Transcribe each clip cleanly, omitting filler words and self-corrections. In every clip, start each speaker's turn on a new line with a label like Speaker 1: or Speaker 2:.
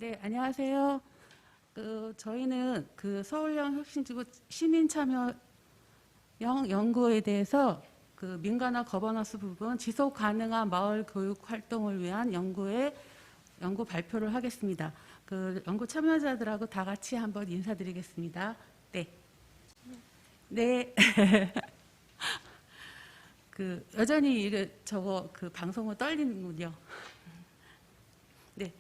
Speaker 1: 네, 안녕하세요. 저희는 서울형 혁신지구 시민참여형 연구에 대해서 민가나 거버넌스 부분 지속 가능한 마을 교육 활동을 위한 연구 발표를 하겠습니다. 연구 참여자들하고 다 같이 한번 인사드리겠습니다. 네. 네. 여전히 방송은 떨리는군요. 네.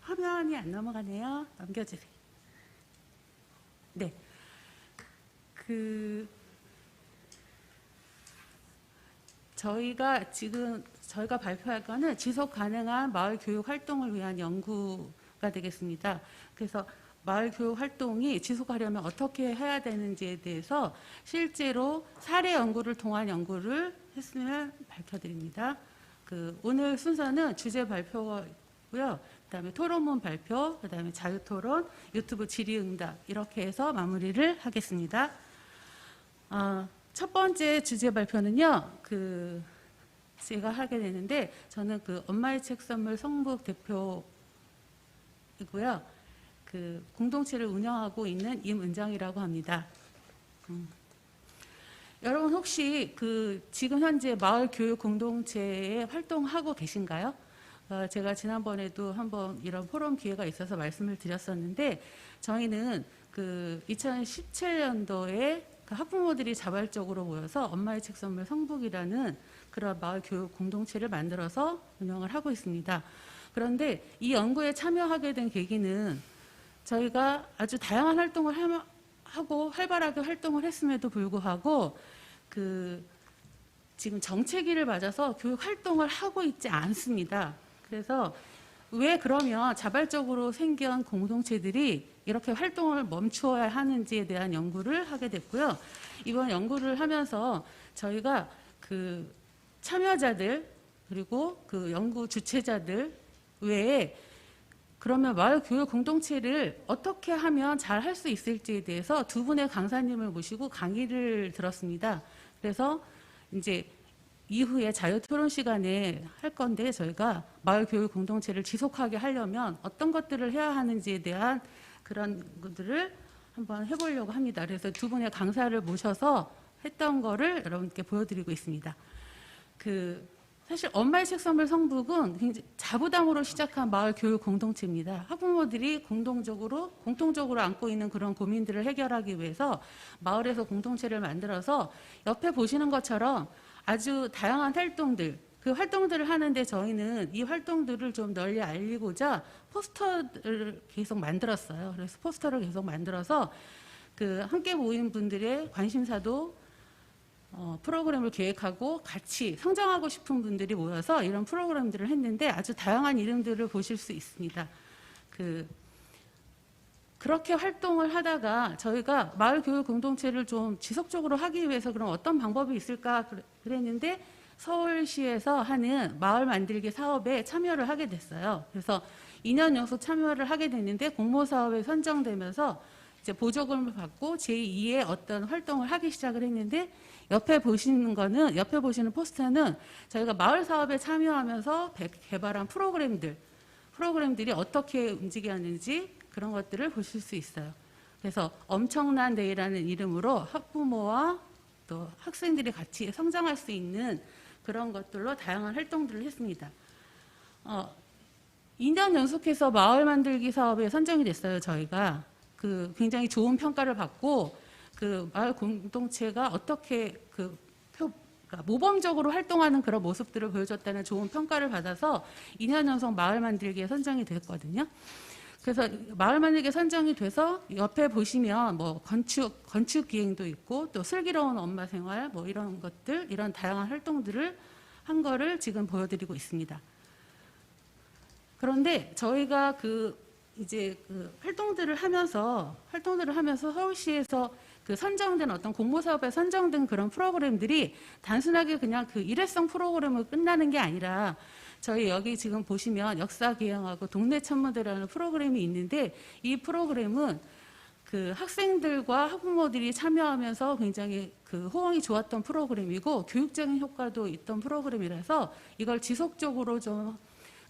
Speaker 1: 화면이 안 넘어가네요. 넘겨주세요. 네. 저희가 발표할 거는 지속 가능한 마을 교육 활동을 위한 연구가 되겠습니다. 그래서 마을 교육 활동이 지속하려면 어떻게 해야 되는지에 대해서 실제로 사례 연구를 통한 연구를 했으면 밝혀드립니다. 오늘 순서는 주제 발표고요. 그다음에 토론문 발표, 그다음에 자유토론, 유튜브 질의응답 이렇게 해서 마무리를 하겠습니다. 첫 번째 주제 발표는요. 제가 하게 되는데 저는 엄마의 책 선물 성북 대표이고요. 공동체를 운영하고 있는 임은정이라고 합니다. 여러분 혹시 지금 현재 마을 교육 공동체에 활동하고 계신가요? 제가 지난번에도 한번 이런 포럼 기회가 있어서 말씀을 드렸었는데 저희는 2017년도에 학부모들이 자발적으로 모여서 엄마의 책 선물 성북이라는 그런 마을 교육 공동체를 만들어서 운영을 하고 있습니다. 그런데 이 연구에 참여하게 된 계기는 저희가 아주 다양한 활동을 하고 활발하게 활동을 했음에도 불구하고 지금 정체기를 맞아서 교육 활동을 하고 있지 않습니다. 그래서 왜 그러면 자발적으로 생긴 공동체들이 이렇게 활동을 멈추어야 하는지에 대한 연구를 하게 됐고요. 이번 연구를 하면서 저희가 참여자들 그리고 연구 주최자들 외에 그러면 마을 교육 공동체를 어떻게 하면 잘 할 수 있을지에 대해서 두 분의 강사님을 모시고 강의를 들었습니다. 그래서 이제 이후에 자유토론 시간에 할 건데 저희가 마을 교육 공동체를 지속하게 하려면 어떤 것들을 해야 하는지에 대한 그런 것들을 한번 해보려고 합니다. 그래서 두 분의 강사를 모셔서 했던 거를 여러분께 보여드리고 있습니다. 사실 엄마의 책 선물 성북은 굉장히 자부담으로 시작한 마을 교육 공동체입니다. 학부모들이 공통적으로 안고 있는 그런 고민들을 해결하기 위해서 마을에서 공동체를 만들어서 옆에 보시는 것처럼 아주 다양한 활동들, 활동들을 하는데 저희는 이 활동들을 좀 널리 알리고자 포스터를 계속 만들었어요. 그래서 포스터를 계속 만들어서 함께 모인 분들의 관심사도 프로그램을 기획하고 같이 성장하고 싶은 분들이 모여서 이런 프로그램들을 했는데 아주 다양한 이름들을 보실 수 있습니다. 그렇게 활동을 하다가 저희가 마을 교육 공동체를 좀 지속적으로 하기 위해서 그럼 어떤 방법이 있을까 그랬는데 서울시에서 하는 마을 만들기 사업에 참여를 하게 됐어요. 그래서 2년 연속 참여를 하게 됐는데 공모 사업에 선정되면서 이제 보조금을 받고 제2의 어떤 활동을 하기 시작을 했는데 옆에 보시는 포스터는 저희가 마을 사업에 참여하면서 개발한 프로그램들이 어떻게 움직이는지 그런 것들을 보실 수 있어요. 그래서 엄청난 데이라는 이름으로 학부모와 또 학생들이 같이 성장할 수 있는 그런 것들로 다양한 활동들을 했습니다. 2년 연속해서 마을 만들기 사업에 선정이 됐어요. 저희가 굉장히 좋은 평가를 받고 마을 공동체가 어떻게 그러니까 모범적으로 활동하는 그런 모습들을 보여줬다는 좋은 평가를 받아서 2년 연속 마을 만들기에 선정이 됐거든요. 그래서 마을 만들기에 선정이 돼서 옆에 보시면 뭐 건축 기행도 있고 또 슬기로운 엄마 생활 뭐 이런 것들 이런 다양한 활동들을 한 거를 지금 보여드리고 있습니다. 그런데 저희가 활동들을 하면서 서울시에서 선정된 어떤 공모사업에 선정된 그런 프로그램들이 단순하게 그냥 일회성 프로그램을 끝나는 게 아니라 저희 여기 지금 보시면 역사 기행하고 동네 천문대라는 프로그램이 있는데 이 프로그램은 그 학생들과 학부모들이 참여하면서 굉장히 그 호응이 좋았던 프로그램이고 교육적인 효과도 있던 프로그램이라서 이걸 지속적으로 좀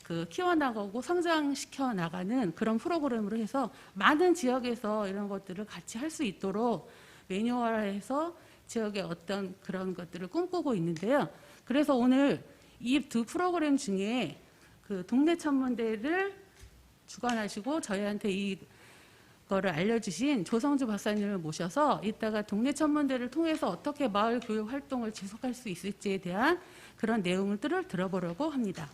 Speaker 1: 그 키워나가고 성장시켜 나가는 그런 프로그램으로 해서 많은 지역에서 이런 것들을 같이 할 수 있도록 매뉴얼화해서 지역의 어떤 그런 것들을 꿈꾸고 있는데요. 그래서 오늘 이 두 프로그램 중에 그 동네 천문대를 주관하시고 저희한테 이거를 알려주신 조성주 박사님을 모셔서 이따가 동네 천문대를 통해서 어떻게 마을 교육 활동을 지속할 수 있을지에 대한 그런 내용들을 들어보려고 합니다.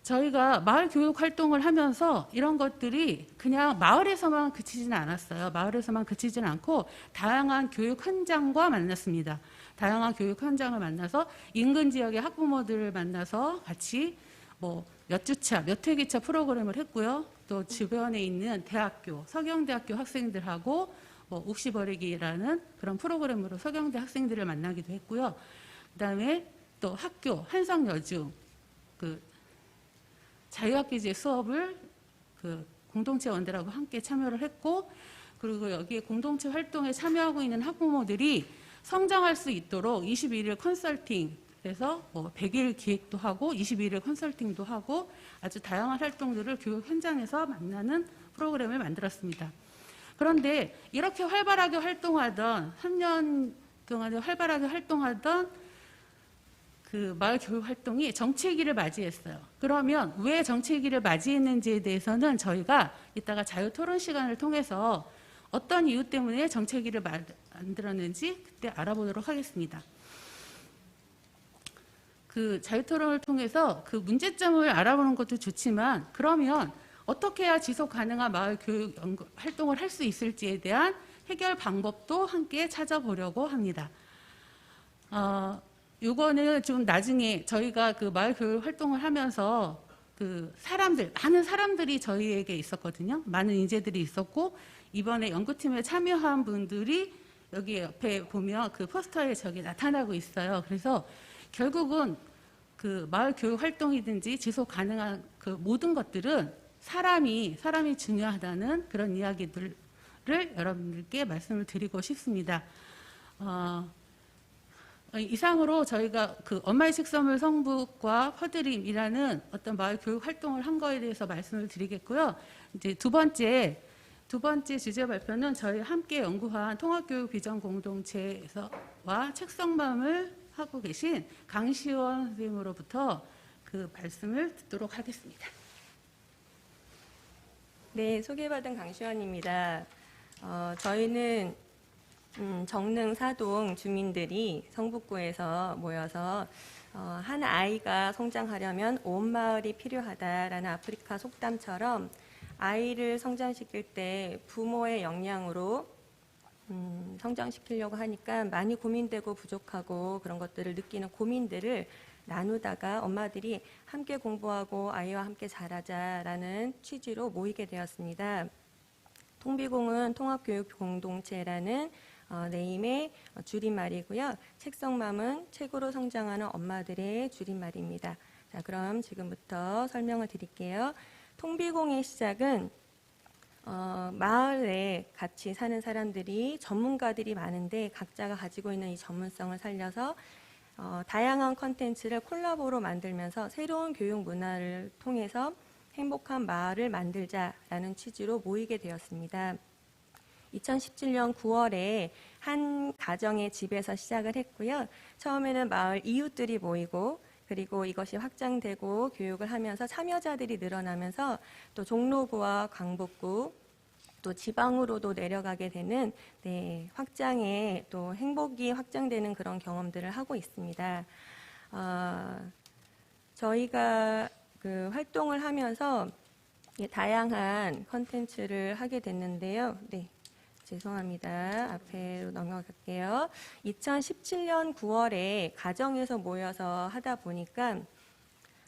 Speaker 1: 저희가 마을 교육 활동을 하면서 이런 것들이 그냥 마을에서만 그치지는 않았어요. 마을에서만 그치지는 않고 다양한 교육 현장과 만났습니다. 다양한 교육 현장을 만나서 인근 지역의 학부모들을 만나서 같이 뭐 몇 주차, 몇 회기차 프로그램을 했고요. 또 주변에 있는 대학교, 서경대학교 학생들하고 뭐 옥시버리기라는 그런 프로그램으로 서경대 학생들을 만나기도 했고요. 그다음에 또 학교, 한성여중, 그 자유학기제 수업을 그 공동체 원들하고 함께 참여를 했고, 그리고 여기에 공동체 활동에 참여하고 있는 학부모들이 성장할 수 있도록 21일 컨설팅에서 뭐 100일 기획도 하고 21일 컨설팅도 하고 아주 다양한 활동들을 교육 현장에서 만나는 프로그램을 만들었습니다. 그런데 이렇게 활발하게 활동하던 3년 동안에 활발하게 활동하던 그 마을 교육 활동이 정체기를 맞이했어요. 그러면 왜 정체기를 맞이했는지에 대해서는 저희가 이따가 자유 토론 시간을 통해서 어떤 이유 때문에 정체기를 만들었는지 그때 알아보도록 하겠습니다. 그 자유 토론을 통해서 그 문제점을 알아보는 것도 좋지만 그러면 어떻게 해야 지속 가능한 마을 교육 활동을 할 수 있을지에 대한 해결 방법도 함께 찾아보려고 합니다. 요거는 좀 나중에 저희가 그 마을 교육 활동을 하면서 그 많은 사람들이 저희에게 있었거든요. 많은 인재들이 있었고, 이번에 연구팀에 참여한 분들이 여기 옆에 보면 그 포스터에 저기 나타나고 있어요. 그래서 결국은 그 마을 교육 활동이든지 지속 가능한 그 모든 것들은 사람이 중요하다는 그런 이야기들을 여러분들께 말씀을 드리고 싶습니다. 이상으로 저희가 그 엄마의 식선물 성북과 퍼드림이라는 어떤 마을 교육 활동을 한 거에 대해서 말씀을 드리겠고요. 이제 두 번째 주제 발표는 저희 함께 연구한 통합교육 비전 공동체에서와 책성맘을 하고 계신 강시원 선생님으로부터 그 말씀을 듣도록 하겠습니다.
Speaker 2: 네, 소개받은 강시원입니다. 저희는 정릉 사동 주민들이 성북구에서 모여서 한 아이가 성장하려면 온 마을이 필요하다라는 아프리카 속담처럼 아이를 성장시킬 때 부모의 역량으로 성장시키려고 하니까 많이 고민되고 부족하고 그런 것들을 느끼는 고민들을 나누다가 엄마들이 함께 공부하고 아이와 함께 자라자라는 취지로 모이게 되었습니다. 통비공은 통합교육공동체라는 네임의 줄임말이고요. 책성맘은 책으로 성장하는 엄마들의 줄임말입니다. 자, 그럼 지금부터 설명을 드릴게요. 통비공의 시작은 마을에 같이 사는 사람들이 전문가들이 많은데 각자가 가지고 있는 이 전문성을 살려서 다양한 컨텐츠를 콜라보로 만들면서 새로운 교육 문화를 통해서 행복한 마을을 만들자라는 취지로 모이게 되었습니다. 2017년 9월에 한 가정의 집에서 시작을 했고요. 처음에는 마을 이웃들이 모이고 그리고 이것이 확장되고 교육을 하면서 참여자들이 늘어나면서 또 종로구와 강북구 또 지방으로도 내려가게 되는 확장의 또 행복이 확장되는 그런 경험들을 하고 있습니다. 저희가 그 활동을 하면서 다양한 컨텐츠를 하게 됐는데요. 네. 죄송합니다. 앞으로 넘어갈게요. 2017년 9월에 가정에서 모여서 하다 보니까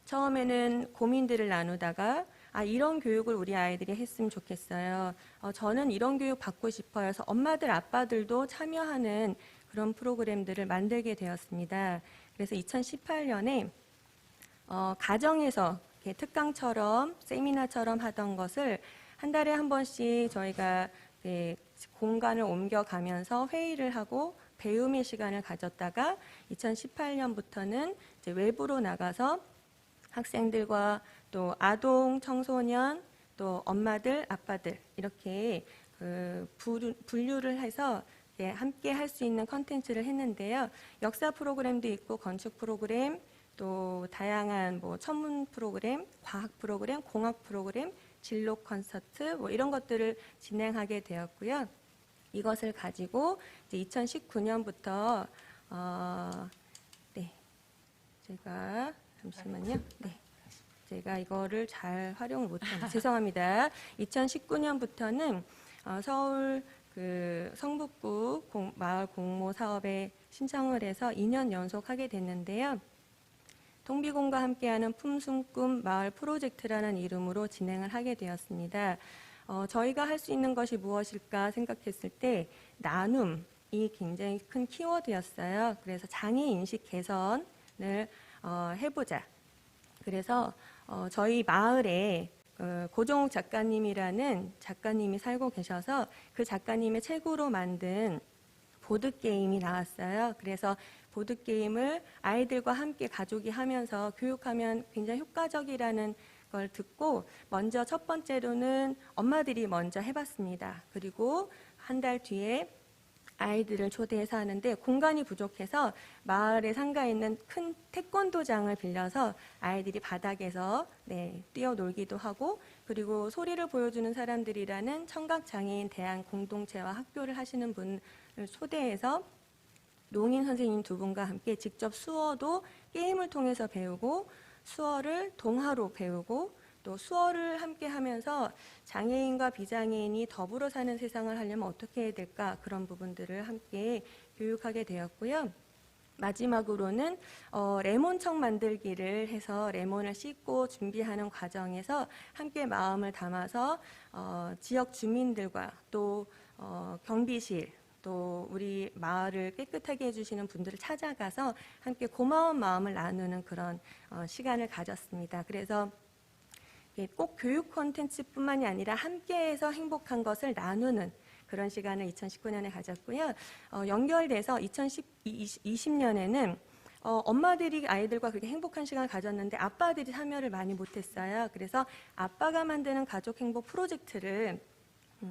Speaker 2: 처음에는 고민들을 나누다가 이런 교육을 우리 아이들이 했으면 좋겠어요. 저는 이런 교육 받고 싶어요. 그래서 엄마들, 아빠들도 참여하는 그런 프로그램들을 만들게 되었습니다. 그래서 2018년에 가정에서 특강처럼 세미나처럼 하던 것을 한 달에 한 번씩 저희가 공간을 옮겨가면서 회의를 하고 배움의 시간을 가졌다가 2018년부터는 이제 외부로 나가서 학생들과 또 아동, 청소년, 또 엄마들, 아빠들 이렇게 분류를 해서 함께 할 수 있는 컨텐츠를 했는데요. 역사 프로그램도 있고 건축 프로그램, 또 다양한 뭐 천문 프로그램, 과학 프로그램, 공학 프로그램, 진로 콘서트 뭐 이런 것들을 진행하게 되었고요. 이것을 가지고 이제 2019년부터 네, 제가 잠시만요. 네. 제가 이거를 잘 활용 못합니다. 죄송합니다. 2019년부터는 서울 성북구 마을 공모 사업에 신청을 해서 2년 연속 하게 됐는데요. 통비공과 함께하는 품숨꿈 마을 프로젝트라는 이름으로 진행을 하게 되었습니다. 저희가 할 수 있는 것이 무엇일까 생각했을 때 나눔이 굉장히 큰 키워드였어요. 그래서 장애인식 개선을 해보자. 그래서 저희 마을에 고종욱 작가님이라는 작가님이 살고 계셔서 그 작가님의 책으로 만든 보드게임이 나왔어요. 그래서 보드게임을 아이들과 함께 가족이 하면서 교육하면 굉장히 효과적이라는 걸 듣고 먼저 첫 번째로는 엄마들이 먼저 해봤습니다. 그리고 한 달 뒤에 아이들을 초대해서 하는데 공간이 부족해서 마을에 상가에 있는 큰 태권도장을 빌려서 아이들이 바닥에서 뛰어놀기도 하고 그리고 소리를 보여주는 사람들이라는 청각장애인 대한 공동체와 학교를 하시는 분을 초대해서 농인 선생님 두 분과 함께 직접 수어도 게임을 통해서 배우고 수어를 동화로 배우고 또 수어를 함께 하면서 장애인과 비장애인이 더불어 사는 세상을 하려면 어떻게 해야 될까 그런 부분들을 함께 교육하게 되었고요. 마지막으로는 레몬청 만들기를 해서 레몬을 씻고 준비하는 과정에서 함께 마음을 담아서 지역 주민들과 또 경비실 또 우리 마을을 깨끗하게 해주시는 분들을 찾아가서 함께 고마운 마음을 나누는 그런 시간을 가졌습니다. 그래서 꼭 교육 콘텐츠뿐만이 아니라 함께해서 행복한 것을 나누는 그런 시간을 2019년에 가졌고요. 연결돼서 2020년에는 엄마들이 아이들과 그렇게 행복한 시간을 가졌는데 아빠들이 참여를 많이 못했어요. 그래서 아빠가 만드는 가족 행복 프로젝트를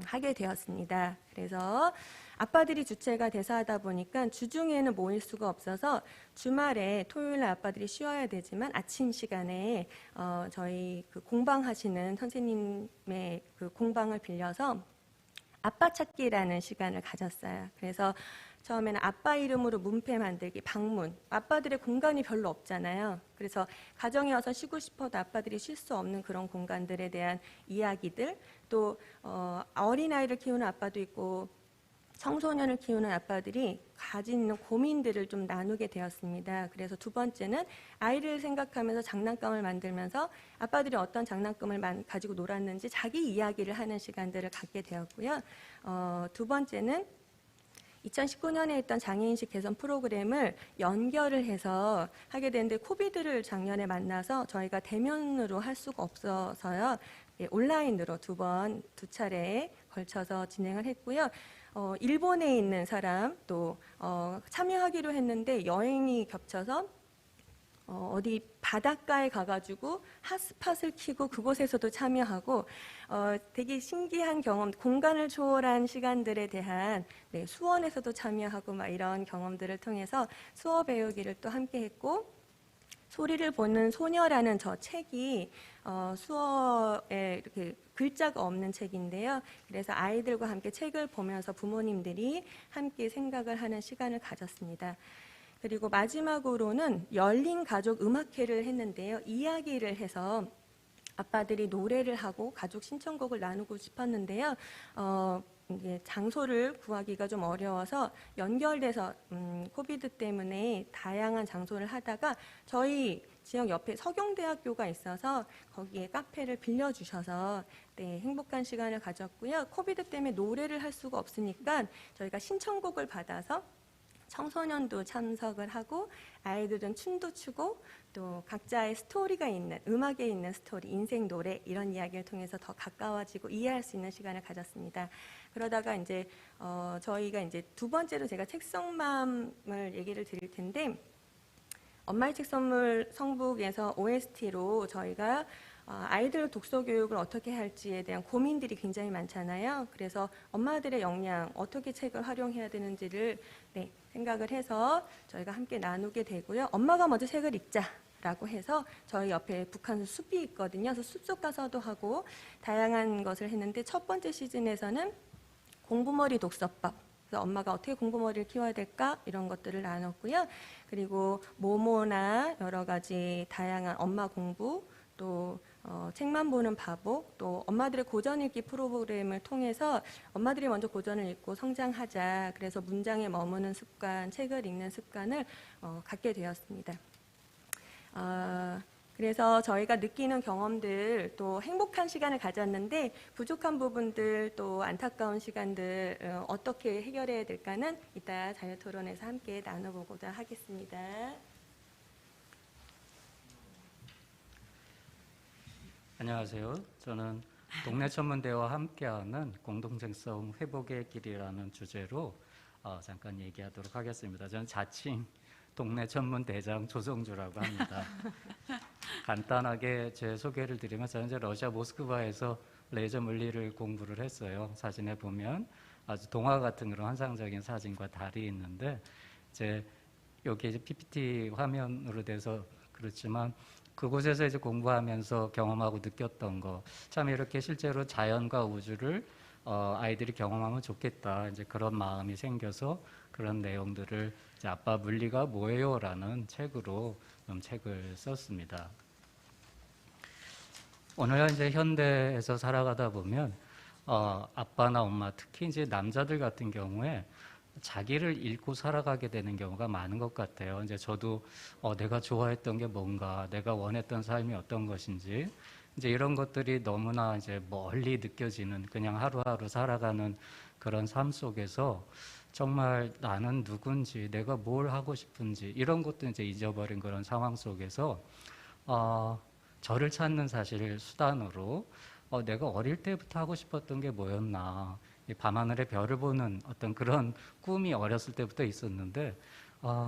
Speaker 2: 하게 되었습니다. 그래서 아빠들이 주체가 돼서 하다 보니까 주중에는 모일 수가 없어서 주말에 토요일에 아빠들이 쉬어야 되지만 아침 시간에 저희 공방하시는 선생님의 공방을 빌려서 아빠 찾기라는 시간을 가졌어요. 그래서 처음에는 아빠 이름으로 문패 만들기, 방문. 아빠들의 공간이 별로 없잖아요. 그래서 가정에 와서 쉬고 싶어도 아빠들이 쉴 수 없는 그런 공간들에 대한 이야기들, 또 어린아이를 키우는 아빠도 있고 청소년을 키우는 아빠들이 가지는 고민들을 좀 나누게 되었습니다. 그래서 두 번째는 아이를 생각하면서 장난감을 만들면서 아빠들이 어떤 장난감을 가지고 놀았는지 자기 이야기를 하는 시간들을 갖게 되었고요. 두 번째는 2019년에 했던 장애인식 개선 프로그램을 연결을 해서 하게 되는데 코비드를 작년에 만나서 저희가 대면으로 할 수가 없어서요. 온라인으로 두 차례에 걸쳐서 진행을 했고요. 일본에 있는 사람 또 참여하기로 했는데 여행이 겹쳐서 어디 바닷가에 가가지고 핫스팟을 켜고 그곳에서도 참여하고 되게 신기한 경험, 공간을 초월한 시간들에 대한 수원에서도 참여하고 막 이런 경험들을 통해서 수어 배우기를 또 함께 했고 소리를 보는 소녀라는 저 책이 수어에 이렇게 글자가 없는 책인데요. 그래서 아이들과 함께 책을 보면서 부모님들이 함께 생각을 하는 시간을 가졌습니다. 그리고 마지막으로는 열린 가족 음악회를 했는데요. 이야기를 해서 아빠들이 노래를 하고 가족 신청곡을 나누고 싶었는데요. 이게 장소를 구하기가 좀 어려워서 연결돼서 코비드 때문에 다양한 장소를 하다가 저희 지역 옆에 서경대학교가 있어서 거기에 카페를 빌려주셔서 행복한 시간을 가졌고요. 코비드 때문에 노래를 할 수가 없으니까 저희가 신청곡을 받아서 청소년도 참석을 하고 아이들은 춤도 추고 또 각자의 스토리가 있는 음악에 있는 스토리, 인생 노래 이런 이야기를 통해서 더 가까워지고 이해할 수 있는 시간을 가졌습니다. 그러다가 이제 저희가 이제 두 번째로 제가 책성맘을 얘기를 드릴 텐데 엄마의 책 선물 성북에서 OST로 저희가 아이들 독서 교육을 어떻게 할지에 대한 고민들이 굉장히 많잖아요. 그래서 엄마들의 역량, 어떻게 책을 활용해야 되는지를 생각을 해서 저희가 함께 나누게 되고요. 엄마가 먼저 책을 읽자라고 해서 저희 옆에 북한 숲이 있거든요. 그래서 숲속 가서도 하고 다양한 것을 했는데 첫 번째 시즌에서는 공부머리 독서법, 그래서 엄마가 어떻게 공부머리를 키워야 될까 이런 것들을 나눴고요. 그리고 모모나 여러 가지 다양한 엄마 공부, 또 책만 보는 바보, 또 엄마들의 고전 읽기 프로그램을 통해서 엄마들이 먼저 고전을 읽고 성장하자. 그래서 문장에 머무는 습관, 책을 읽는 습관을 갖게 되었습니다. 그래서 저희가 느끼는 경험들, 또 행복한 시간을 가졌는데 부족한 부분들, 또 안타까운 시간들 어떻게 해결해야 될까는 이따 자유토론에서 함께 나눠보고자 하겠습니다.
Speaker 3: 안녕하세요. 저는 동네 전문대와 함께하는 공동생성 회복의 길이라는 주제로 잠깐 얘기하도록 하겠습니다. 저는 자칭 동네 전문대장 조성주라고 합니다. 간단하게 제 소개를 드리면 저는 이제 러시아 모스크바에서 레이저 물리를 공부를 했어요. 사진에 보면 아주 동화 같은 그런 환상적인 사진과 달이 있는데 이제 여기 이제 PPT 화면으로 돼서 그렇지만 그곳에서 이제 공부하면서 경험하고 느꼈던 거, 참 이렇게 실제로 자연과 우주를 아이들이 경험하면 좋겠다. 이제 그런 마음이 생겨서 그런 내용들을 이제 아빠 물리가 뭐예요라는 책으로 책을 썼습니다. 오늘 이제 현대에서 살아가다 보면 아빠나 엄마, 특히 이제 남자들 같은 경우에 자기를 잃고 살아가게 되는 경우가 많은 것 같아요. 이제 저도 내가 좋아했던 게 뭔가, 내가 원했던 삶이 어떤 것인지, 이제 이런 것들이 너무나 이제 멀리 느껴지는, 그냥 하루하루 살아가는 그런 삶 속에서 정말 나는 누군지, 내가 뭘 하고 싶은지 이런 것도 이제 잊어버린 그런 상황 속에서 저를 찾는 사실 수단으로 내가 어릴 때부터 하고 싶었던 게 뭐였나. 밤하늘의 별을 보는 어떤 그런 꿈이 어렸을 때부터 있었는데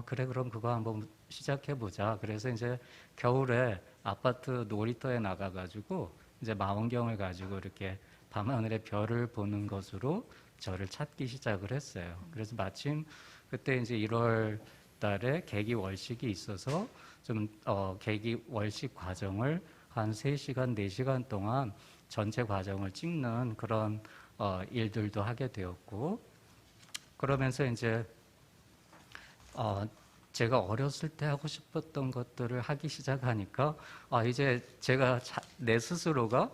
Speaker 3: 그래 그럼 그거 한번 시작해보자. 그래서 이제 겨울에 아파트 놀이터에 나가가지고 이제 망원경을 가지고 이렇게 밤하늘의 별을 보는 것으로 저를 찾기 시작을 했어요. 그래서 마침 그때 이제 1월 달에 계기월식이 있어서 좀 계기월식 과정을 한 3시간, 4시간 동안 전체 과정을 찍는 그런 일들도 하게 되었고, 그러면서 이제 제가 어렸을 때 하고 싶었던 것들을 하기 시작하니까 이제 제가 내 스스로가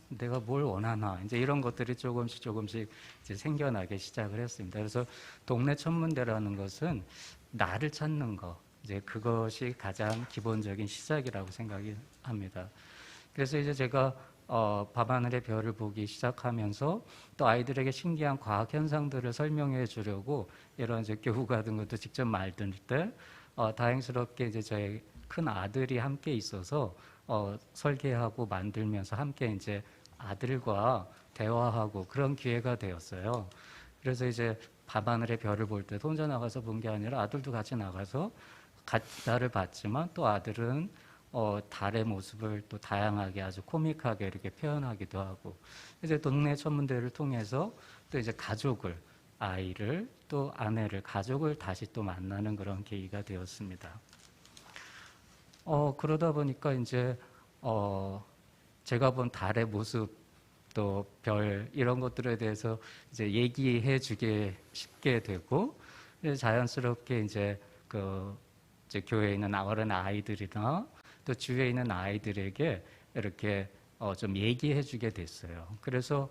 Speaker 3: 내가 뭘 원하나 이제 이런 것들이 조금씩 이제 생겨나기 시작을 했습니다. 그래서 동네 천문대라는 것은 나를 찾는 거, 이제 그것이 가장 기본적인 시작이라고 생각이 합니다. 그래서 이제 제가 밤하늘의 별을 보기 시작하면서 또 아이들에게 신기한 과학 현상들을 설명해 주려고 이런 이제 교우 같은 것도 직접 만들 때 다행스럽게 이제 저희 큰 아들이 함께 있어서 설계하고 만들면서 함께 이제 아들과 대화하고 그런 기회가 되었어요. 그래서 이제 밤하늘의 별을 볼 때 혼자 나가서 본 게 아니라 아들도 같이 나가서 달을 봤지만 또 아들은 달의 모습을 또 다양하게 아주 코믹하게 이렇게 표현하기도 하고, 이제 동네 천문대를 통해서 또 이제 가족을, 아이를 또 아내를, 가족을 다시 또 만나는 그런 계기가 되었습니다. 그러다 보니까 이제 제가 본 달의 모습 또 별 이런 것들에 대해서 이제 얘기해 주게 쉽게 되고, 자연스럽게 이제 이제 교회에 있는 어린 아이들이나 또 주위에 있는 아이들에게 이렇게 좀 얘기해 주게 됐어요. 그래서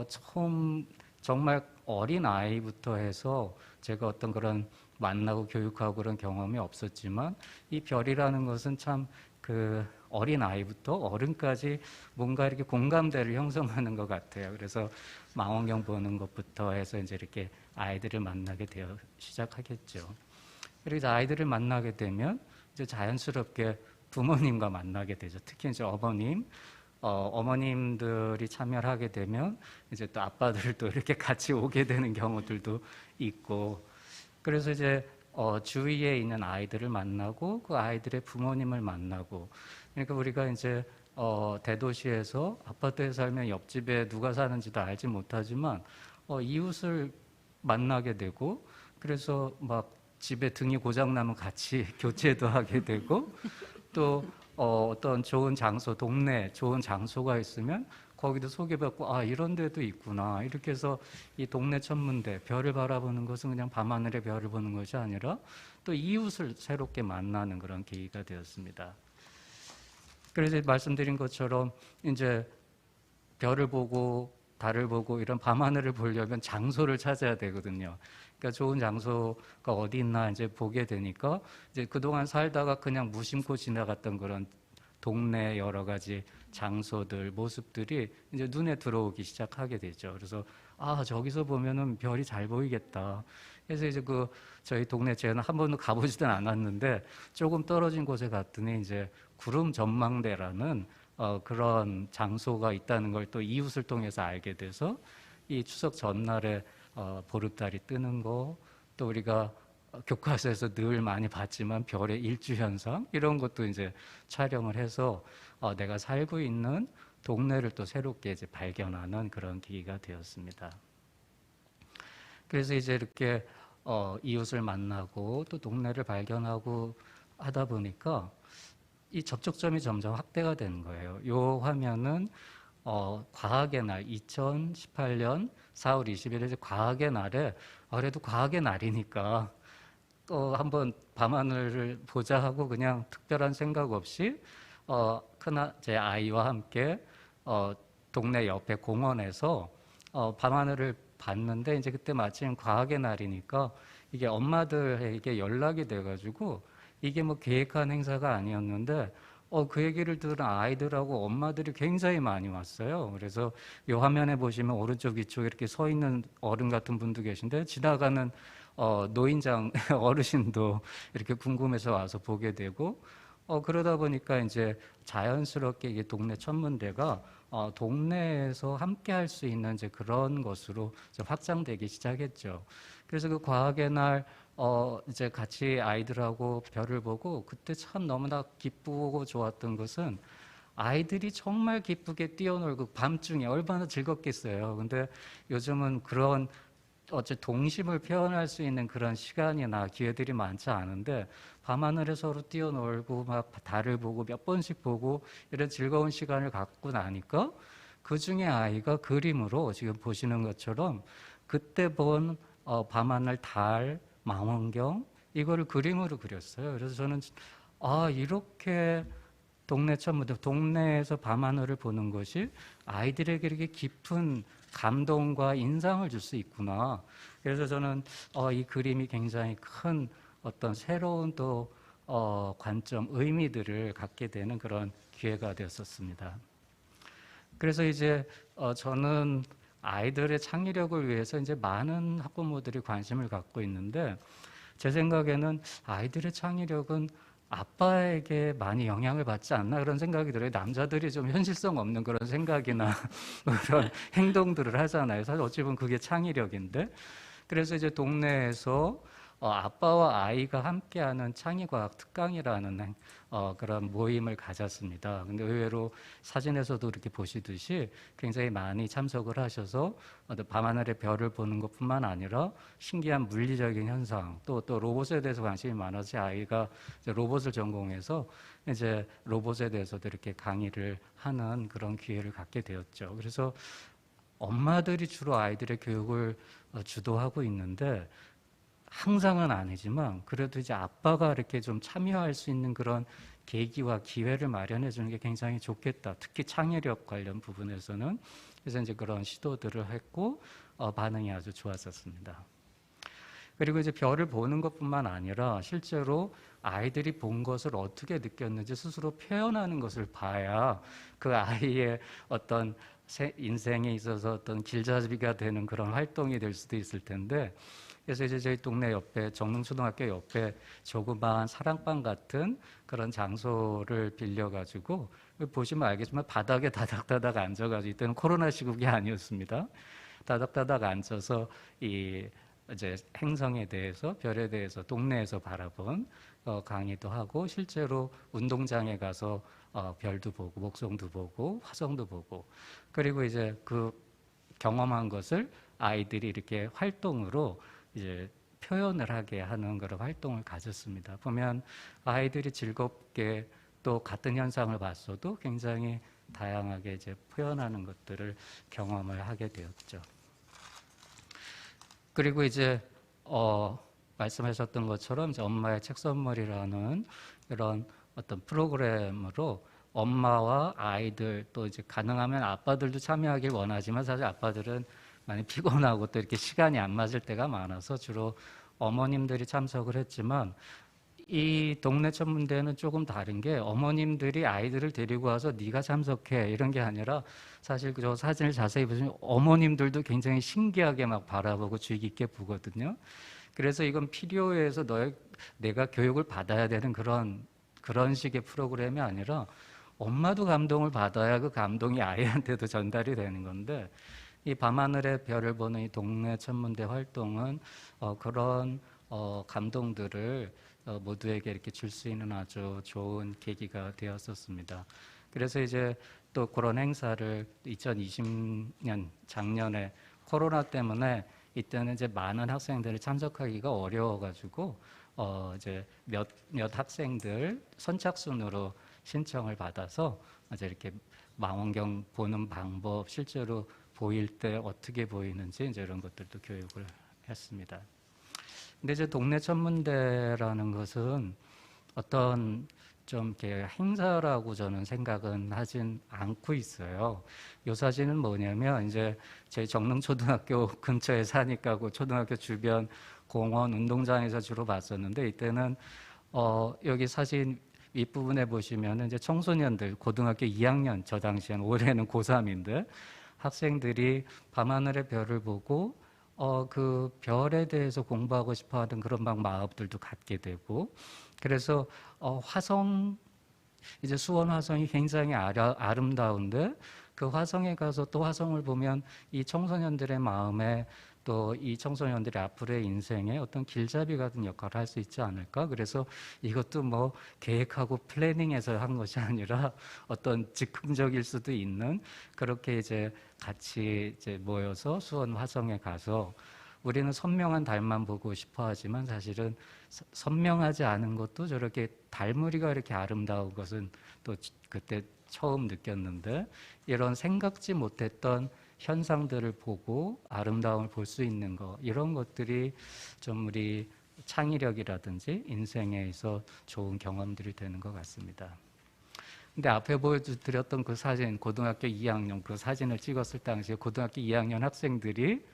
Speaker 3: 처음 정말 어린 아이부터 해서 제가 어떤 그런 만나고 교육하고 그런 경험이 없었지만 이 별이라는 것은 참 어린 아이부터 어른까지 뭔가 이렇게 공감대를 형성하는 것 같아요. 그래서 망원경 보는 것부터 해서 이제 이렇게 아이들을 만나게 되어 시작하겠죠. 그리고 이제 아이들을 만나게 되면 이제 자연스럽게 부모님과 만나게 되죠. 특히 이제 어머님들이 참여를 하게 되면 이제 또 아빠들도 이렇게 같이 오게 되는 경우들도 있고, 그래서 이제 주위에 있는 아이들을 만나고 그 아이들의 부모님을 만나고, 그러니까 우리가 이제 대도시에서 아파트에 살면 옆집에 누가 사는지도 알지 못하지만 이웃을 만나게 되고, 그래서 막 집에 등이 고장나면 같이 교체도 하게 되고, 또 어떤 좋은 장소, 동네 좋은 장소가 있으면 거기도 소개받고, 아, 이런 데도 있구나. 이렇게 해서 이 동네 천문대, 별을 바라보는 것은 그냥 밤하늘의 별을 보는 것이 아니라 또 이웃을 새롭게 만나는 그런 계기가 되었습니다. 그래서 말씀드린 것처럼 이제 별을 보고 달을 보고 이런 밤하늘을 보려면 장소를 찾아야 되거든요. 그러니까 좋은 장소가 어디 있나 이제 보게 되니까 이제 그동안 살다가 그냥 무심코 지나갔던 그런 동네 여러 가지 장소들, 모습들이 이제 눈에 들어오기 시작하게 되죠. 그래서 아, 저기서 보면은 별이 잘 보이겠다. 그래서 이제 저희 동네, 제가 한 번도 가보지도 않았는데 조금 떨어진 곳에 갔더니 이제 구름 전망대라는 그런 장소가 있다는 걸 또 이웃을 통해서 알게 돼서 이 추석 전날에 보름달이 뜨는 거, 또 우리가 교과서에서 늘 많이 봤지만 별의 일주 현상, 이런 것도 이제 촬영을 해서 내가 살고 있는 동네를 또 새롭게 이제 발견하는 그런 계기가 되었습니다. 그래서 이제 이렇게 이웃을 만나고 또 동네를 발견하고 하다 보니까 이 접촉점이 점점 확대가 되는 거예요. 요 화면은 과학의 날, 2018년 4월 20일에 과학의 날에, 그래도 과학의 날이니까 한번 밤하늘을 보자 하고 그냥 특별한 생각 없이 제 아이와 함께 동네 옆에 공원에서 밤하늘을 봤는데, 이제 그때 마침 과학의 날이니까 이게 엄마들에게 연락이 돼가지고, 이게 뭐 계획한 행사가 아니었는데 그 얘기를 들은 아이들하고 엄마들이 굉장히 많이 왔어요. 그래서 이 화면에 보시면 오른쪽 위쪽에 이렇게 서 있는 어른 같은 분도 계신데, 지나가는 노인장 어르신도 이렇게 궁금해서 와서 보게 되고, 그러다 보니까 이제 자연스럽게 이게 동네 천문대가 동네에서 함께 할 수 있는 이제 그런 것으로 이제 확장되기 시작했죠. 그래서 그 과학의 날 이제 같이 아이들하고 별을 보고, 그때 참 너무나 기쁘고 좋았던 것은 아이들이 정말 기쁘게 뛰어놀고 밤중에 얼마나 즐겁겠어요. 근데 요즘은 그런 동심을 표현할 수 있는 그런 시간이나 기회들이 많지 않은데, 밤하늘에 서로 뛰어놀고 막 달을 보고 몇 번씩 보고 이런 즐거운 시간을 갖고 나니까 그 중에 아이가 그림으로 지금 보시는 것처럼 그때 본 밤하늘, 달, 망원경, 이거를 그림으로 그렸어요. 그래서 저는 이렇게 동네 천문대, 동네에서 밤하늘을 보는 것이 아이들에게 이렇게 깊은 감동과 인상을 줄 수 있구나. 그래서 저는 이 그림이 굉장히 큰 어떤 새로운 또 관점, 의미들을 갖게 되는 그런 기회가 되었었습니다. 그래서 이제 저는 아이들의 창의력을 위해서 이제 많은 학부모들이 관심을 갖고 있는데, 제 생각에는 아이들의 창의력은 아빠에게 많이 영향을 받지 않나 그런 생각이 들어요. 남자들이 좀 현실성 없는 그런 생각이나 그런 행동들을 하잖아요. 사실 어찌 보면 그게 창의력인데, 그래서 이제 동네에서 아빠와 아이가 함께하는 창의과학 특강이라는 그런 모임을 가졌습니다. 근데 의외로 사진에서도 이렇게 보시듯이 굉장히 많이 참석을 하셔서 밤하늘의 별을 보는 것뿐만 아니라 신기한 물리적인 현상, 또 로봇에 대해서 관심이 많아서 아이가 이제 로봇을 전공해서 이제 로봇에 대해서도 이렇게 강의를 하는 그런 기회를 갖게 되었죠. 그래서 엄마들이 주로 아이들의 교육을 주도하고 있는데, 항상은 아니지만 그래도 이제 아빠가 이렇게 좀 참여할 수 있는 그런 계기와 기회를 마련해 주는 게 굉장히 좋겠다. 특히 창의력 관련 부분에서는. 그래서 이제 그런 시도들을 했고 반응이 아주 좋았었습니다. 그리고 이제 별을 보는 것뿐만 아니라 실제로 아이들이 본 것을 어떻게 느꼈는지 스스로 표현하는 것을 봐야 그 아이의 어떤 인생에 있어서 어떤 길잡이가 되는 그런 활동이 될 수도 있을 텐데, 그래서 이제 저희 동네 옆에 정릉초등학교 옆에 조그마한 사랑방 같은 그런 장소를 빌려가지고 보시면 알겠지만 바닥에 다닥다닥 앉아가지고, 이때는 코로나 시국이 아니었습니다. 다닥다닥 앉아서 이 이제 행성에 대해서, 별에 대해서 동네에서 바라본 강의도 하고, 실제로 운동장에 가서 별도 보고 목성도 보고 화성도 보고, 그리고 이제 그 경험한 것을 아이들이 이렇게 활동으로 이제 표현을 하게 하는 그런 활동을 가졌습니다. 보면 아이들이 즐겁게 또 같은 현상을 봤어도 굉장히 다양하게 이제 표현하는 것들을 경험을 하게 되었죠. 그리고 이제 말씀하셨던 것처럼 이제 엄마의 책 선물이라는 이런 어떤 프로그램으로 엄마와 아이들, 또 이제 가능하면 아빠들도 참여하길 원하지만 사실 아빠들은 많이 피곤하고 또 이렇게 시간이 안 맞을 때가 많아서 주로 어머님들이 참석을 했지만, 이 동네 천문대는 조금 다른 게 어머님들이 아이들을 데리고 와서 네가 참석해 이런 게 아니라, 사실 저 사진을 자세히 보시면 어머님들도 굉장히 신기하게 막 바라보고 주의 깊게 보거든요. 그래서 이건 필요해서 내가 교육을 받아야 되는 그런 식의 프로그램이 아니라 엄마도 감동을 받아야 그 감동이 아이한테도 전달이 되는 건데, 이 밤하늘의 별을 보는 이 동네 천문대 활동은 그런 감동들을 모두에게 이렇게 줄 수 있는 아주 좋은 계기가 되었었습니다. 그래서 이제 또 그런 행사를 2020년 작년에 코로나 때문에 이때는 이제 많은 학생들이 참석하기가 어려워가지고 이제 몇 학생들 선착순으로 신청을 받아서 이제 이렇게 망원경 보는 방법, 실제로 보일 때 어떻게 보이는지 이제 이런 것들도 교육을 했습니다. 근데 이제 동네 천문대라는 것은 어떤 좀 이렇게 행사라고 저는 생각은 하진 않고 있어요. 요 사진은 뭐냐면, 이제 제 정릉초등학교 근처에 사니까 그 초등학교 주변 공원, 운동장에서 주로 봤었는데, 이때는 여기 사진 윗부분에 보시면은 이제 청소년들, 고등학교 2학년, 저 당시엔 올해는 고3인데 학생들이 밤하늘의 별을 보고 그 별에 대해서 공부하고 싶어하는 그런 막 마음들도 갖게 되고, 그래서 화성, 이제 수원 화성이 굉장히 아름다운데 그 화성에 가서 또 화성을 보면 이 청소년들의 마음에, 또 이 청소년들의 앞으로의 인생에 어떤 길잡이 같은 역할을 할 수 있지 않을까. 그래서 이것도 뭐 계획하고 플래닝해서 한 것이 아니라 어떤 즉흥적일 수도 있는, 그렇게 이제 같이 이제 모여서 수원 화성에 가서, 우리는 선명한 달만 보고 싶어 하지만 사실은 선명하지 않은 것도 저렇게 달무리가 이렇게 아름다운 것은 또 그때 처음 느꼈는데, 이런 생각지 못했던 현상들을 보고 아름다움을 볼 수 있는 것, 이런 것들이 좀 우리 창의력이라든지 인생에 있어 좋은 경험들이 되는 것 같습니다. 근데 앞에 보여드렸던 그 사진, 고등학교 2학년 그 사진을 찍었을 당시에 고등학교 2학년 학생들이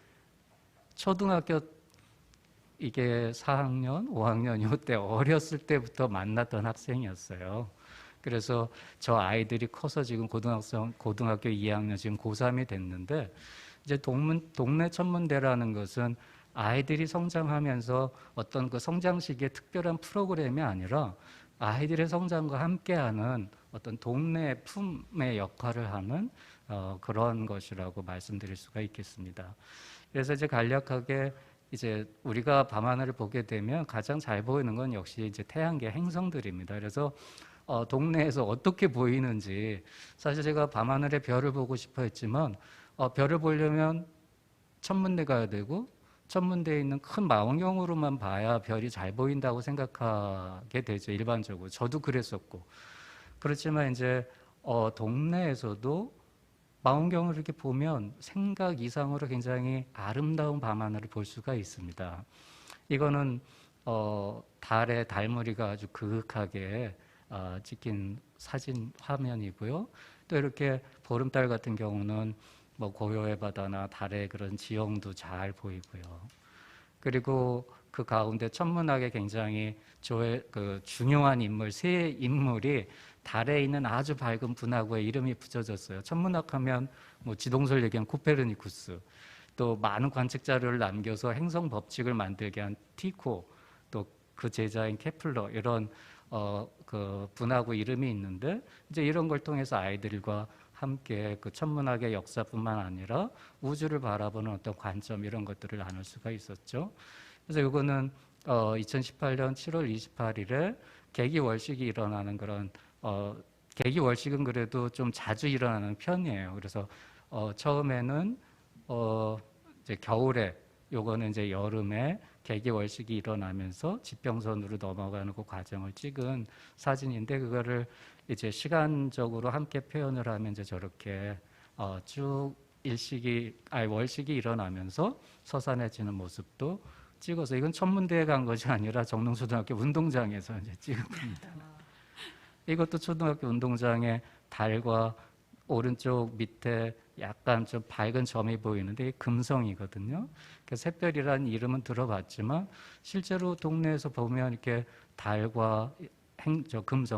Speaker 3: 초등학교 이게 4학년, 5학년 이때 어렸을 때부터 만났던 학생이었어요. 그래서 저 아이들이 커서 지금 고등학교 2학년, 지금 고3이 됐는데, 이제 동네 천문대라는 것은 아이들이 성장하면서 어떤 그 성장 시기의 특별한 프로그램이 아니라 아이들의 성장과 함께하는 어떤 동네 품의 역할을 하는 그런 것이라고 말씀드릴 수가 있겠습니다. 그래서 이제 간략하게 이제 우리가 밤하늘을 보게 되면 가장 잘 보이는 건 역시 이제 태양계 행성들입니다. 그래서 동네에서 어떻게 보이는지, 사실 제가 밤하늘의 별을 보고 싶어 했지만 별을 보려면 천문대 가야 되고, 천문대에 있는 큰 망원경으로만 봐야 별이 잘 보인다고 생각하게 되죠, 일반적으로. 저도 그랬었고. 그렇지만 이제 동네에서도 망원경을 이렇게 보면 생각 이상으로 굉장히 아름다운 밤하늘을 볼 수가 있습니다. 이거는 달의 달무리가 아주 그윽하게 찍힌 사진 화면이고요. 또 이렇게 보름달 같은 경우는 뭐 고요의 바다나 달의 그런 지형도 잘 보이고요. 그리고 그 가운데 천문학에 굉장히 중요한 인물, 세 인물이 달에 있는 아주 밝은 분화구에 이름이 붙여졌어요. 천문학하면 뭐 지동설 얘기한 코페르니쿠스, 또 많은 관측 자료를 남겨서 행성 법칙을 만들게 한 티코, 또 그 제자인 케플러, 이런 그 분화구 이름이 있는데, 이제 이런 걸 통해서 아이들과 함께 그 천문학의 역사뿐만 아니라 우주를 바라보는 어떤 관점, 이런 것들을 나눌 수가 있었죠. 그래서 이거는 2018년 7월 28일에 개기월식이 일어나는 그런 개기월식은 그래도 좀 자주 일어나는 편이에요. 그래서 처음에는 이제 겨울에, 요거는 이제 여름에 개기월식이 일어나면서 지평선으로 넘어가는 그 과정을 찍은 사진인데, 그거를 이제 시간적으로 함께 표현을 하면 이제 저렇게 쭉 월식이 일어나면서 서산해지는 모습도 찍어서, 이건 천문대에 간 것이 아니라 정릉초등학교 운동장에서 이제 찍은 겁니다. 이것도 초등학교 운동장에 달과 오른쪽 밑에 약간 좀 밝은 점이 보이는데 이게 금성이거든요. 샛별이라는 이름은 들어봤지만 실제로 동네에서 보면 이렇게 달과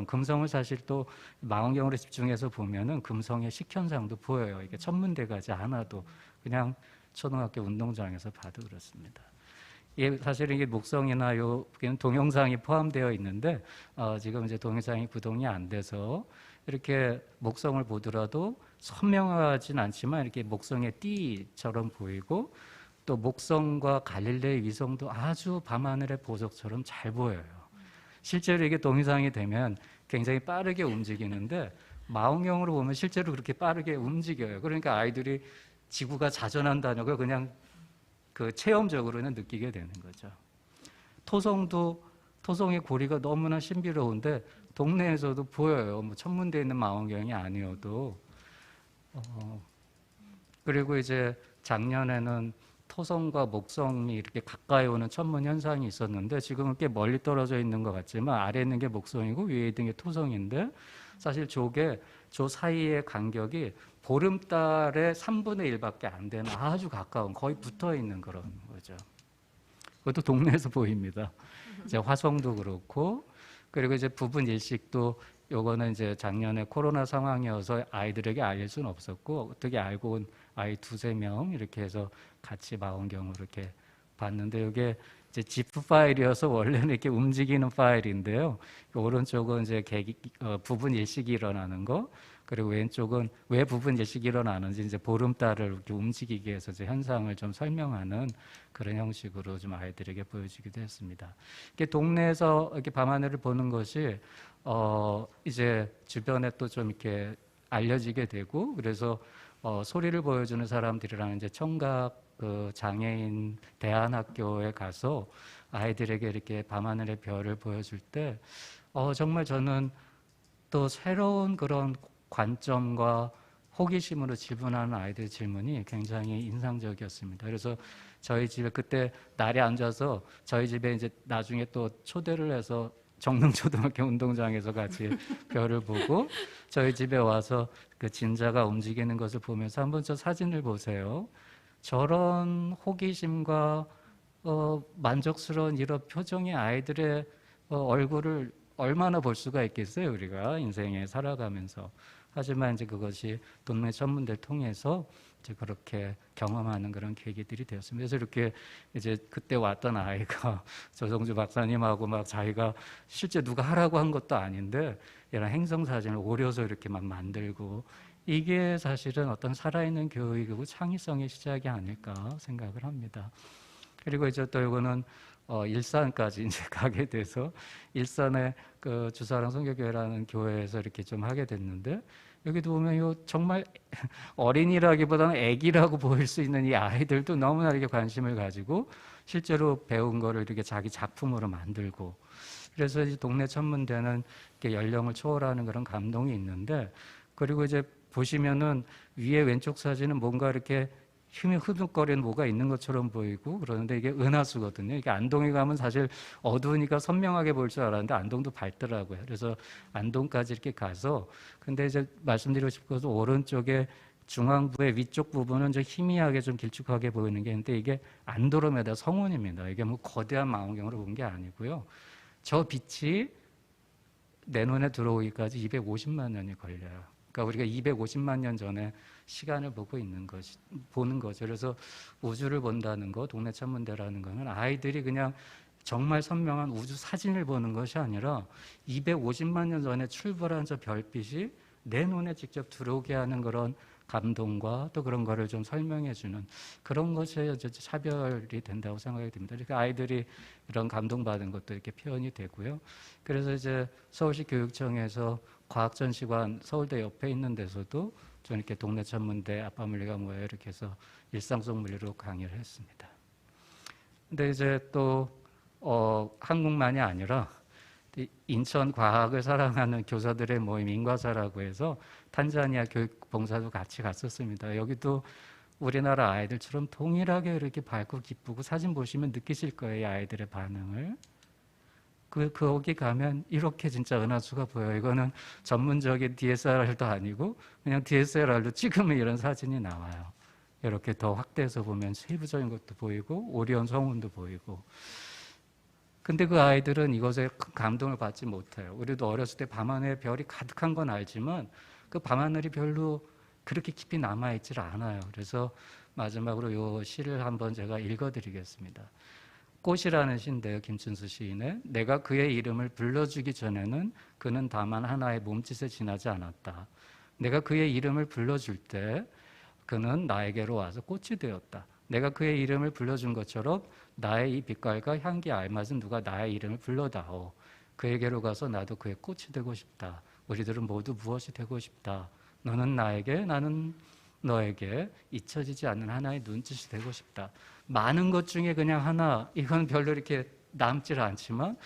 Speaker 3: 금성을 사실 또 망원경으로 집중해서 보면은 금성의 식현상도 보여요. 이게 천문대 가지 않아도 그냥 초등학교 운동장에서 봐도 그렇습니다. 이게 사실은 이게 목성이나 동영상이 포함되어 있는데 지금 이제 동영상이 구동이 안 돼서 이렇게 목성을 보더라도 선명하진 않지만 이렇게 목성의 띠처럼 보이고, 또 목성과 갈릴레이 위성도 아주 밤하늘의 보석처럼 잘 보여요. 실제로 이게 동영상이 되면 굉장히 빠르게 움직이는데 망원경으로 보면 실제로 그렇게 빠르게 움직여요. 그러니까 아이들이 지구가 자전한다는 걸 그냥 그 체험적으로는 느끼게 되는 거죠. 토성의 고리가 너무나 신비로운데 동네에서도 보여요. 뭐 천문대에 있는 망원경이 아니어도. 그리고 이제 작년에는 토성과 목성이 이렇게 가까이 오는 천문 현상이 있었는데, 지금은 꽤 멀리 떨어져 있는 것 같지만 아래에 있는 게 목성이고 위에 있는 게 토성인데, 사실 저 사이의 간격이 보름달의 3분의 1밖에 안 되는 아주 가까운, 거의 붙어 있는 그런 거죠. 그것도 동네에서 보입니다. 이제 화성도 그렇고, 그리고 이제 부분 일식도, 요거는 이제 작년에 코로나 상황이어서 아이들에게 알릴 수는 없었고, 어떻게 알고 온 아이 2-3명 이렇게 해서 같이 망원경으로 이렇게 봤는데, 이게 이제 zip 파일이어서 원래는 이렇게 움직이는 파일인데요. 오른쪽은 이제 부분 일식이 일어나는 거, 그리고 왼쪽은 왜 부분 일식이 일어나는지 이제 보름달을 이렇게 움직이게 해서 이제 현상을 좀 설명하는 그런 형식으로 좀 아이들에게 보여주기도 했습니다. 이렇게 동네에서 이렇게 밤하늘을 보는 것이 이제 주변에 또 좀 이렇게 알려지게 되고, 그래서 소리를 보여주는 사람들이라는 이제 청각 장애인 대안학교에 가서 아이들에게 이렇게 밤하늘의 별을 보여줄 때 정말 저는 또 새로운 그런 관점과 호기심으로 질문하는 아이들의 질문이 굉장히 인상적이었습니다. 그래서 저희 집에 그때 날에 앉아서 저희 집에 이제 나중에 또 초대를 해서 정릉초등학교 운동장에서 같이 별을 보고, 저희 집에 와서 그 진자가 움직이는 것을 보면서 한번 저 사진을 보세요. 저런 호기심과 만족스러운 이런 표정의 아이들의 얼굴을 얼마나 볼 수가 있겠어요, 우리가 인생에 살아가면서. 하지만 이제 그것이 동네 천문대를 통해서 이제 그렇게 경험하는 그런 계기들이 되었습니다. 그래서 이렇게 이제 그때 왔던 아이가 조성주 박사님하고 막 자기가 실제 누가 하라고 한 것도 아닌데 이런 행성 사진을 오려서 이렇게 막 만들고, 이게 사실은 어떤 살아있는 교육이고 창의성의 시작이 아닐까 생각을 합니다. 그리고 이제 또 이거는 일산까지 이제 가게 돼서, 일산의 그 주사랑 선교교회라는 교회에서 이렇게 좀 하게 됐는데, 여기도 보면 요 정말 어린이라기보다는 애기라고 보일 수 있는 이 아이들도 너무나 이렇게 관심을 가지고 실제로 배운 거를 이렇게 자기 작품으로 만들고, 그래서 이제 동네 천문대는 이렇게 연령을 초월하는 그런 감동이 있는데, 그리고 이제 보시면은 위에 왼쪽 사진은 뭔가 이렇게 힘이 흐뭇거리는 뭐가 있는 것처럼 보이고 그러는데, 이게 은하수거든요. 이게 안동에 가면 사실 어두우니까 선명하게 보일 줄 알았는데 안동도 밝더라고요. 그래서 안동까지 이렇게 가서, 근데 이제 말씀드리고 싶어서 오른쪽에 중앙부의 위쪽 부분은 좀 희미하게 좀 길쭉하게 보이는 게 있는데 이게 안드로메다 성운입니다. 이게 뭐 거대한 망원경으로 본 게 아니고요. 저 빛이 내 눈에 들어오기까지 250만 년이 걸려요. 그러니까 우리가 250만 년 전에 시간을 보는 거죠. 그래서 우주를 본다는 거, 동네 천문대라는 거는 아이들이 그냥 정말 선명한 우주 사진을 보는 것이 아니라 250만 년 전에 출발한 저 별빛이 내 눈에 직접 들어오게 하는 그런 감동과 또 그런 거를 좀 설명해 주는 그런 것이 이제 차별이 된다고 생각이 듭니다. 그러니까 아이들이 이런 감동받은 것도 이렇게 표현이 되고요. 그래서 이제 서울시 교육청에서 과학전시관 서울대 옆에 있는 데서도 좀 이렇게 동네 천문대 아빠 물리가 뭐예요 이렇게 해서 일상 속 물리로 강의를 했습니다. 근데 이제 또 한국만이 아니라 인천 과학을 사랑하는 교사들의 모임 인과사라고 해서 탄자니아 교육봉사도 같이 갔었습니다. 여기도 우리나라 아이들처럼 동일하게 이렇게 밝고 기쁘고 사진 보시면 느끼실 거예요. 아이들의 반응을. 거기 가면 이렇게 진짜 은하수가 보여요. 이거는 전문적인 DSLR도 아니고 그냥 DSLR로 찍으면 이런 사진이 나와요. 이렇게 더 확대해서 보면 세부적인 것도 보이고 오리온 성운도 보이고. 근데 그 아이들은 이것에 큰 감동을 받지 못해요. 우리도 어렸을 때 밤하늘에 별이 가득한 건 알지만 그 밤하늘이 별로 그렇게 깊이 남아있질 않아요. 그래서 마지막으로 이 시를 한번 제가 읽어드리겠습니다. 꽃이라는 시인데요. 김춘수 시인의 내가 그의 이름을 불러주기 전에는 그는 다만 하나의 몸짓에 지나지 않았다. 내가 그의 이름을 불러줄 때 그는 나에게로 와서 꽃이 되었다. 내가 그의 이름을 불러준 것처럼 나의 이 빛깔과 향기에 알맞은 누가 나의 이름을 불러다오. 그에게로 가서 나도 그의 꽃이 되고 싶다. 우리들은 모두 무엇이 되고 싶다. 너는 나에게 나는 너에게 잊혀지지 않는 하나의 눈짓이 되고 싶다. 많은 것 중에 그냥 하나, 이건 별로 이렇게 남질 않지만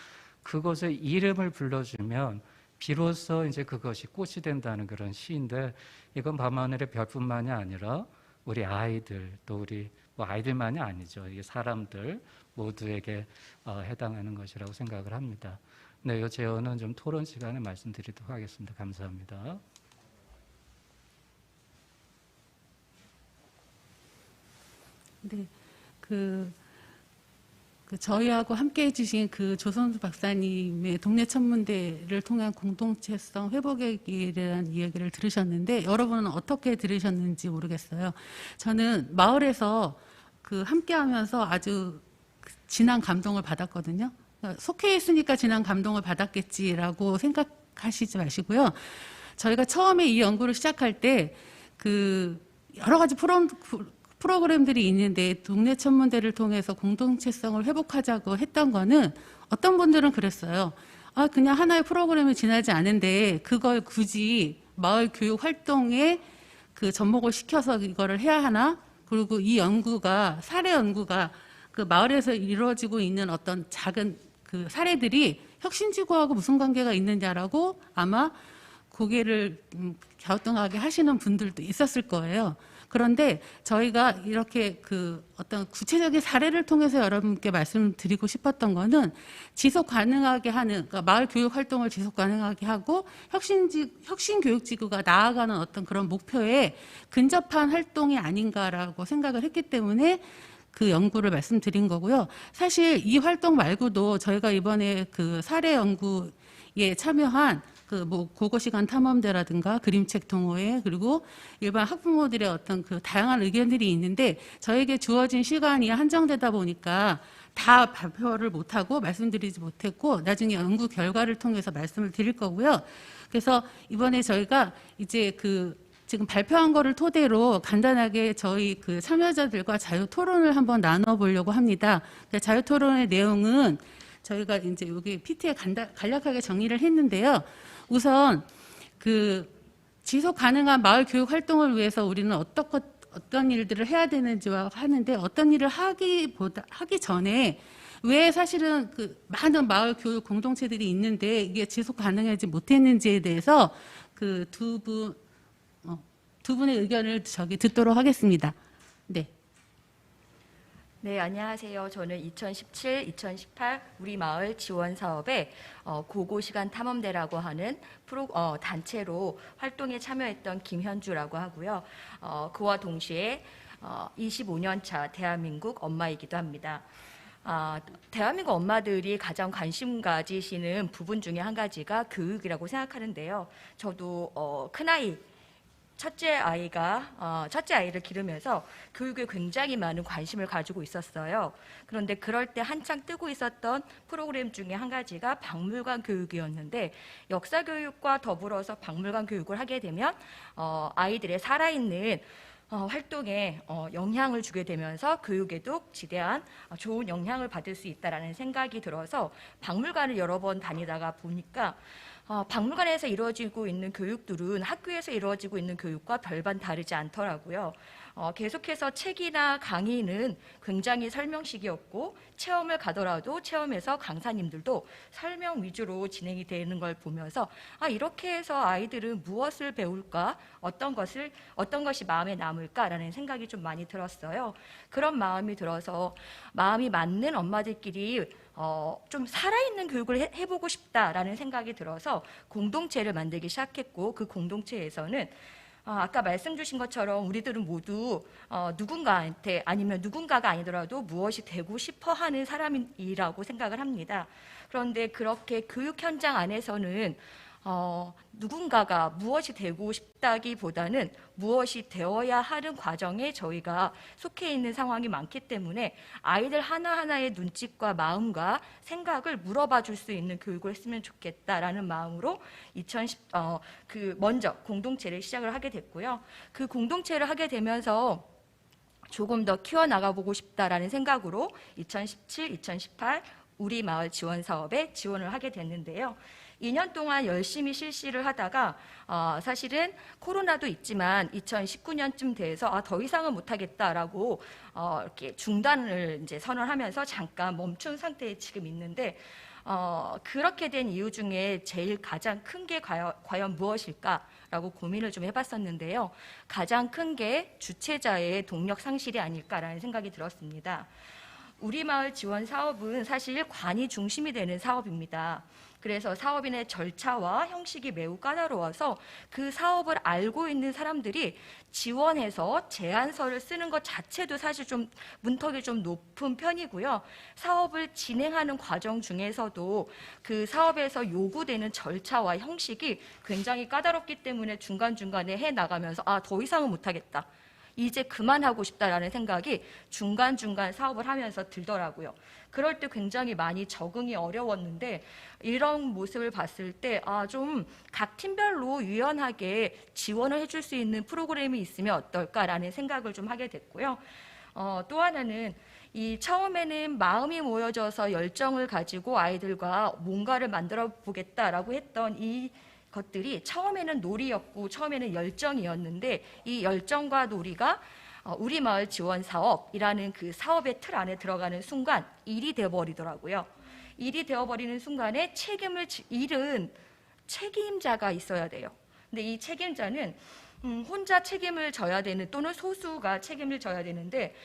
Speaker 3: 그것의 이름을 불러주면 비로소 이제 그것이 꽃이 된다는 그런 시인데 이건 밤하늘의 별뿐만이 아니라 우리 아이들 또 우리 뭐 아이들만이 아니죠. 이게 사람들 모두에게 해당하는 것이라고 생각을 합니다. 네, 이 제언은 좀 토론 시간에 말씀드리도록 하겠습니다. 감사합니다.
Speaker 1: 네, 저희하고 함께 해주신 그 조선수 박사님의 동네 천문대를 통한 공동체성 회복에 대한 이야기를 들으셨는데 여러분은 어떻게 들으셨는지 모르겠어요. 저는 마을에서 함께하면서 아주 진한 감동을 받았거든요. 속해 있으니까 진한 감동을 받았겠지라고 생각하시지 마시고요. 저희가 처음에 이 연구를 시작할 때 여러 가지 프로그램들이 있는데 동네 천문대를 통해서 공동체성을 회복하자고 했던 거는 어떤 분들은 그랬어요. 그냥 하나의 프로그램을 지나지 않은데 그걸 굳이 마을 교육 활동에 접목을 시켜서 이거를 해야 하나? 그리고 이 연구가 사례 연구가 그 마을에서 이루어지고 있는 어떤 작은 사례들이 혁신지구하고 무슨 관계가 있느냐라고 아마 고개를 갸우뚱하게 하시는 분들도 있었을 거예요. 그런데 저희가 이렇게 어떤 구체적인 사례를 통해서 여러분께 말씀드리고 싶었던 거는 지속 가능하게 하는, 그러니까 마을 교육 활동을 지속 가능하게 하고 혁신 교육지구가 나아가는 어떤 그런 목표에 근접한 활동이 아닌가라고 생각을 했기 때문에 그 연구를 말씀드린 거고요. 사실 이 활동 말고도 저희가 이번에 사례 연구에 참여한 고고시간 탐험대라든가 그림책 동호회 그리고 일반 학부모들의 어떤 다양한 의견들이 있는데 저에게 주어진 시간이 한정되다 보니까 다 발표를 못하고 말씀드리지 못했고 나중에 연구 결과를 통해서 말씀을 드릴 거고요. 그래서 이번에 저희가 이제 지금 발표한 거를 토대로 간단하게 저희 참여자들과 자유 토론을 한번 나눠보려고 합니다. 자유 토론의 내용은 저희가 이제 여기 PT에 간략하게 정리를 했는데요. 우선 지속 가능한 마을 교육 활동을 위해서 우리는 어떤 일들을 해야 되는지와 하는데 어떤 일을 하기 전에 왜 사실은 많은 마을 교육 공동체들이 있는데 이게 지속 가능하지 못했는지에 대해서 두 분의 의견을 듣도록 하겠습니다. 네.
Speaker 4: 네, 안녕하세요. 저는 2017-2018 우리 마을 지원 사업에 고고시간 탐험대라고 하는 단체로 활동에 참여했던 김현주라고 하고요. 그와 동시에 25년 차 대한민국 엄마이기도 합니다. 대한민국 엄마들이 가장 관심 가지시는 부분 중에 한 가지가 교육이라고 생각하는데요. 저도 큰아이 첫째 아이를 기르면서 교육에 굉장히 많은 관심을 가지고 있었어요. 그런데 그럴 때 한창 뜨고 있었던 프로그램 중에 한 가지가 박물관 교육이었는데, 역사 교육과 더불어서 박물관 교육을 하게 되면 아이들의 살아있는 활동에 영향을 주게 되면서 교육에도 지대한 좋은 영향을 받을 수 있다라는 생각이 들어서 박물관을 여러 번 다니다가 보니까 박물관에서 이루어지고 있는 교육들은 학교에서 이루어지고 있는 교육과 별반 다르지 않더라고요. 계속해서 책이나 강의는 굉장히 설명식이었고, 체험을 가더라도 체험에서 강사님들도 설명 위주로 진행이 되는 걸 보면서 이렇게 해서 아이들은 무엇을 배울까, 어떤 것이 마음에 남을까라는 생각이 좀 많이 들었어요. 그런 마음이 들어서 마음이 맞는 엄마들끼리 좀 살아있는 교육을 해보고 싶다라는 생각이 들어서 공동체를 만들기 시작했고, 그 공동체에서는 아까 말씀 주신 것처럼 우리들은 모두 누군가한테, 아니면 누군가가 아니더라도 무엇이 되고 싶어 하는 사람이라고 생각을 합니다. 그런데 그렇게 교육 현장 안에서는 누군가가 무엇이 되고 싶다기보다는 무엇이 되어야 하는 과정에 저희가 속해 있는 상황이 많기 때문에 아이들 하나하나의 눈짓과 마음과 생각을 물어봐 줄 수 있는 교육을 했으면 좋겠다라는 마음으로 먼저 공동체를 시작을 하게 됐고요. 그 공동체를 하게 되면서 조금 더 키워나가보고 싶다라는 생각으로 2017, 2018 우리 마을 지원 사업에 지원을 하게 됐는데요. 2년 동안 열심히 실시를 하다가 사실은 코로나도 있지만 2019년쯤 돼서 더 이상은 못하겠다라고 이렇게 중단을 이제 선언하면서 잠깐 멈춘 상태에 지금 있는데, 그렇게 된 이유 중에 제일 가장 큰 게 과연 무엇일까라고 고민을 좀 해봤었는데요. 가장 큰 게 주최자의 동력 상실이 아닐까라는 생각이 들었습니다. 우리 마을 지원 사업은 사실 관이 중심이 되는 사업입니다. 그래서 사업인의 절차와 형식이 매우 까다로워서 그 사업을 알고 있는 사람들이 지원해서 제안서를 쓰는 것 자체도 사실 좀 문턱이 좀 높은 편이고요. 사업을 진행하는 과정 중에서도 그 사업에서 요구되는 절차와 형식이 굉장히 까다롭기 때문에 중간중간에 해나가면서 더 이상은 못하겠다, 이제 그만하고 싶다라는 생각이 중간중간 사업을 하면서 들더라고요. 그럴 때 굉장히 많이 적응이 어려웠는데, 이런 모습을 봤을 때 좀 각 팀별로 유연하게 지원을 해줄 수 있는 프로그램이 있으면 어떨까라는 생각을 좀 하게 됐고요. 또 하나는 처음에는 마음이 모여져서 열정을 가지고 아이들과 뭔가를 만들어 보겠다라고 했던 것들이 처음에는 놀이였고 처음에는 열정이었는데, 이 열정과 놀이가 우리 마을 지원 사업이라는 그 사업의 틀 안에 들어가는 순간 일이 되어버리더라고요. 일이 되어버리는 순간에 일은 책임자가 있어야 돼요. 근데 이 책임자는 혼자 책임을 져야 되는, 또는 소수가 책임을 져야 되는데,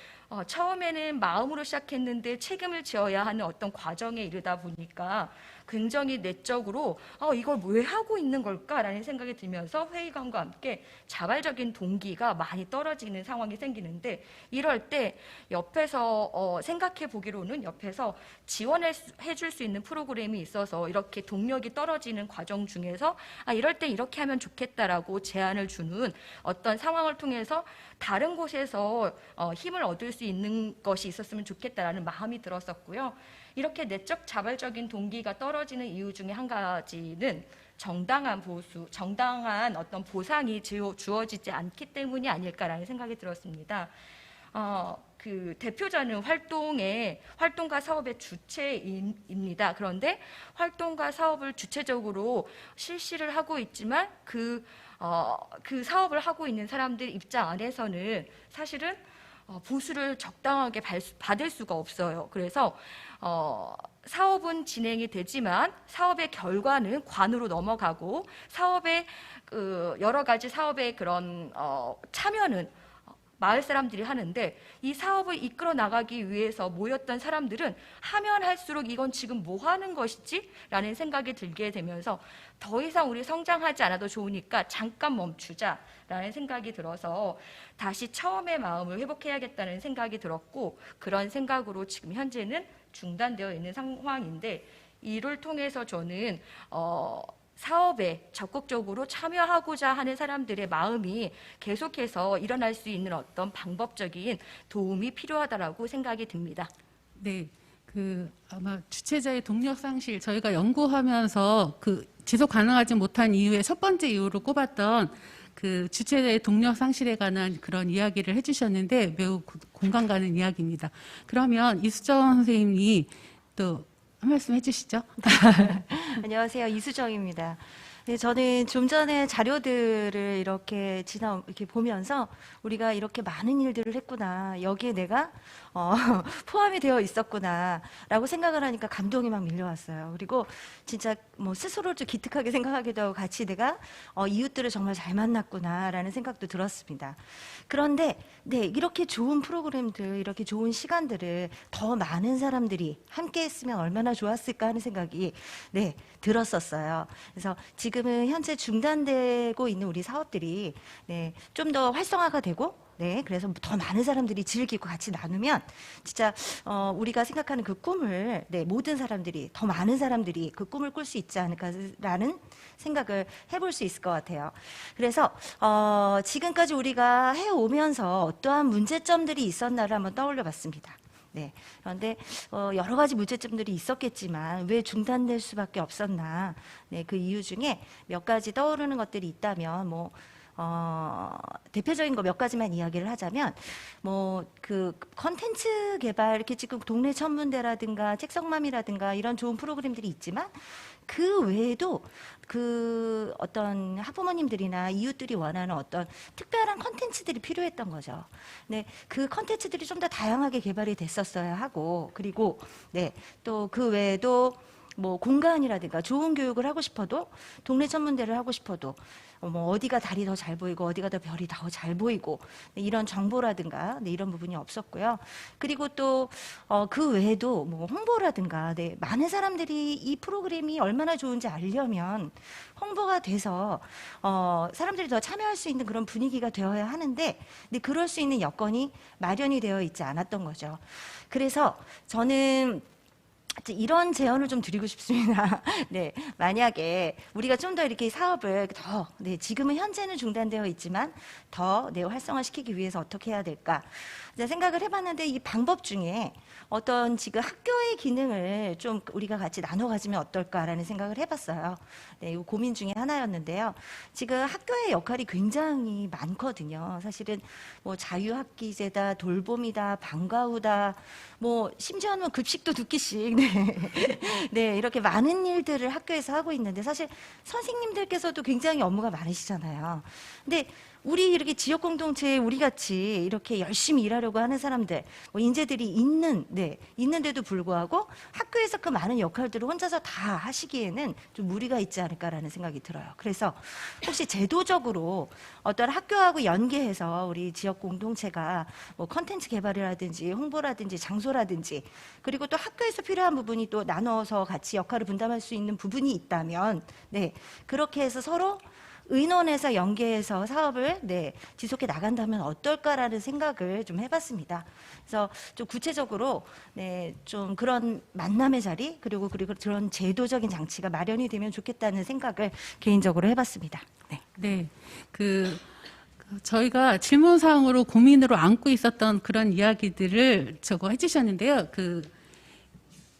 Speaker 4: 처음에는 마음으로 시작했는데 책임을 지어야 하는 어떤 과정에 이르다 보니까 굉장히 내적으로 이걸 왜 하고 있는 걸까라는 생각이 들면서 회의감과 함께 자발적인 동기가 많이 떨어지는 상황이 생기는데, 이럴 때 옆에서 생각해 보기로는 옆에서 지원해 줄 수 있는 프로그램이 있어서 이렇게 동력이 떨어지는 과정 중에서 이럴 때 이렇게 하면 좋겠다라고 제안을 주는 어떤 상황을 통해서 다른 곳에서 힘을 얻을 수 있는 것이 있었으면 좋겠다라는 마음이 들었었고요. 이렇게 내적 자발적인 동기가 떨어지는 이유 중에 한 가지는 정당한 어떤 보상이 주어지지 않기 때문이 아닐까라는 생각이 들었습니다. 그 대표자는 활동가 사업의 주체입니다. 그런데 활동가 사업을 주체적으로 실시를 하고 있지만 그 사업을 하고 있는 사람들 입장 안에서는 사실은 보수를 적당하게 받을 수가 없어요. 그래서 사업은 진행이 되지만 사업의 결과는 관으로 넘어가고 사업의 여러 가지 사업의 그런 참여는 마을 사람들이 하는데 이 사업을 이끌어 나가기 위해서 모였던 사람들은 하면 할수록 이건 지금 뭐 하는 것이지? 라는 생각이 들게 되면서 더 이상 우리 성장하지 않아도 좋으니까 잠깐 멈추자라는 생각이 들어서 다시 처음의 마음을 회복해야겠다는 생각이 들었고, 그런 생각으로 지금 현재는 중단되어 있는 상황인데, 이를 통해서 저는 사업에 적극적으로 참여하고자 하는 사람들의 마음이 계속해서 일어날 수 있는 어떤 방법적인 도움이 필요하다라고 생각이 듭니다.
Speaker 1: 네, 아마 주최자의 동력 상실, 저희가 연구하면서 지속 가능하지 못한 이유의 첫 번째 이유로 꼽았던 주최자의 동력 상실에 관한 그런 이야기를 해주셨는데 매우 공감 가는 이야기입니다. 그러면 이수정 선생님이 또 한 말씀 해주시죠.
Speaker 5: 안녕하세요. 이수정입니다. 네, 저는 좀 전에 자료들을 이렇게 보면서 우리가 이렇게 많은 일들을 했구나. 여기에 내가 포함이 되어 있었구나라고 생각을 하니까 감동이 막 밀려왔어요. 그리고 진짜 뭐 스스로를 좀 기특하게 생각하기도 하고 같이 내가 이웃들을 정말 잘 만났구나라는 생각도 들었습니다. 그런데 네, 이렇게 좋은 프로그램들, 이렇게 좋은 시간들을 더 많은 사람들이 함께 했으면 얼마나 좋았을까 하는 생각이 네, 들었었어요. 그래서 지금은 현재 중단되고 있는 우리 사업들이 네, 좀 더 활성화가 되고 네, 그래서 더 많은 사람들이 즐기고 같이 나누면 진짜 우리가 생각하는 그 꿈을 네, 모든 사람들이, 더 많은 사람들이 그 꿈을 꿀 수 있지 않을까라는 생각을 해볼 수 있을 것 같아요. 그래서 지금까지 우리가 해오면서 어떠한 문제점들이 있었나를 한번 떠올려 봤습니다. 네, 그런데 여러 가지 문제점들이 있었겠지만 왜 중단될 수밖에 없었나, 네, 그 이유 중에 몇 가지 떠오르는 것들이 있다면 대표적인 거 몇 가지만 이야기를 하자면 그 컨텐츠 개발, 이렇게 지금 동네 천문대라든가 책성맘이라든가 이런 좋은 프로그램들이 있지만 그 외에도 그 어떤 학부모님들이나 이웃들이 원하는 어떤 특별한 컨텐츠들이 필요했던 거죠. 네, 그 컨텐츠들이 좀 더 다양하게 개발이 됐었어야 하고, 그리고 네, 또 그 외에도 뭐 공간이라든가 좋은 교육을 하고 싶어도, 동네 천문대를 하고 싶어도 어디가 달이 더 잘 보이고 어디가 더 별이 더 잘 보이고 네, 이런 정보라든가 네, 이런 부분이 없었고요. 그리고 또 그 외에도 뭐 홍보라든가 네, 많은 사람들이 이 프로그램이 얼마나 좋은지 알려면 홍보가 돼서 사람들이 더 참여할 수 있는 그런 분위기가 되어야 하는데 네, 그럴 수 있는 여건이 마련이 되어 있지 않았던 거죠. 그래서 저는 이런 제언을 좀 드리고 싶습니다. 네, 만약에 우리가 좀 더 이렇게 사업을 네, 지금은 현재는 중단되어 있지만 더 네, 활성화시키기 위해서 어떻게 해야 될까 생각을 해봤는데, 이 방법 중에 어떤 지금 학교의 기능을 좀 우리가 같이 나눠 가지면 어떨까라는 생각을 해봤어요. 네, 이 고민 중에 하나였는데요. 지금 학교의 역할이 굉장히 많거든요. 사실은 뭐 자유학기제다, 돌봄이다, 방과후다, 뭐 심지어는 급식도 2끼씩 네, 이렇게 많은 일들을 학교에서 하고 있는데 사실 선생님들께서도 굉장히 업무가 많으시잖아요. 근데 우리 이렇게 지역 공동체에 우리 같이 이렇게 열심히 일하려고 하는 사람들, 인재들이 있는데도 불구하고 학교에서 그 많은 역할들을 혼자서 다 하시기에는 좀 무리가 있지 않을까라는 생각이 들어요. 그래서 혹시 제도적으로 어떤 학교하고 연계해서 우리 지역 공동체가 뭐 컨텐츠 개발이라든지 홍보라든지 장소라든지, 그리고 또 학교에서 필요한 부분이 또 나눠서 같이 역할을 분담할 수 있는 부분이 있다면 네, 그렇게 해서 서로 의논해서 연계해서 사업을 네, 지속해 나간다면 어떨까라는 생각을 좀 해봤습니다. 그래서 좀 구체적으로 네, 좀 그런 만남의 자리, 그리고 그런 제도적인 장치가 마련이 되면 좋겠다는 생각을 개인적으로 해봤습니다. 네.
Speaker 1: 네, 저희가 질문사항으로 고민으로 안고 있었던 그런 이야기들을 해주셨는데요.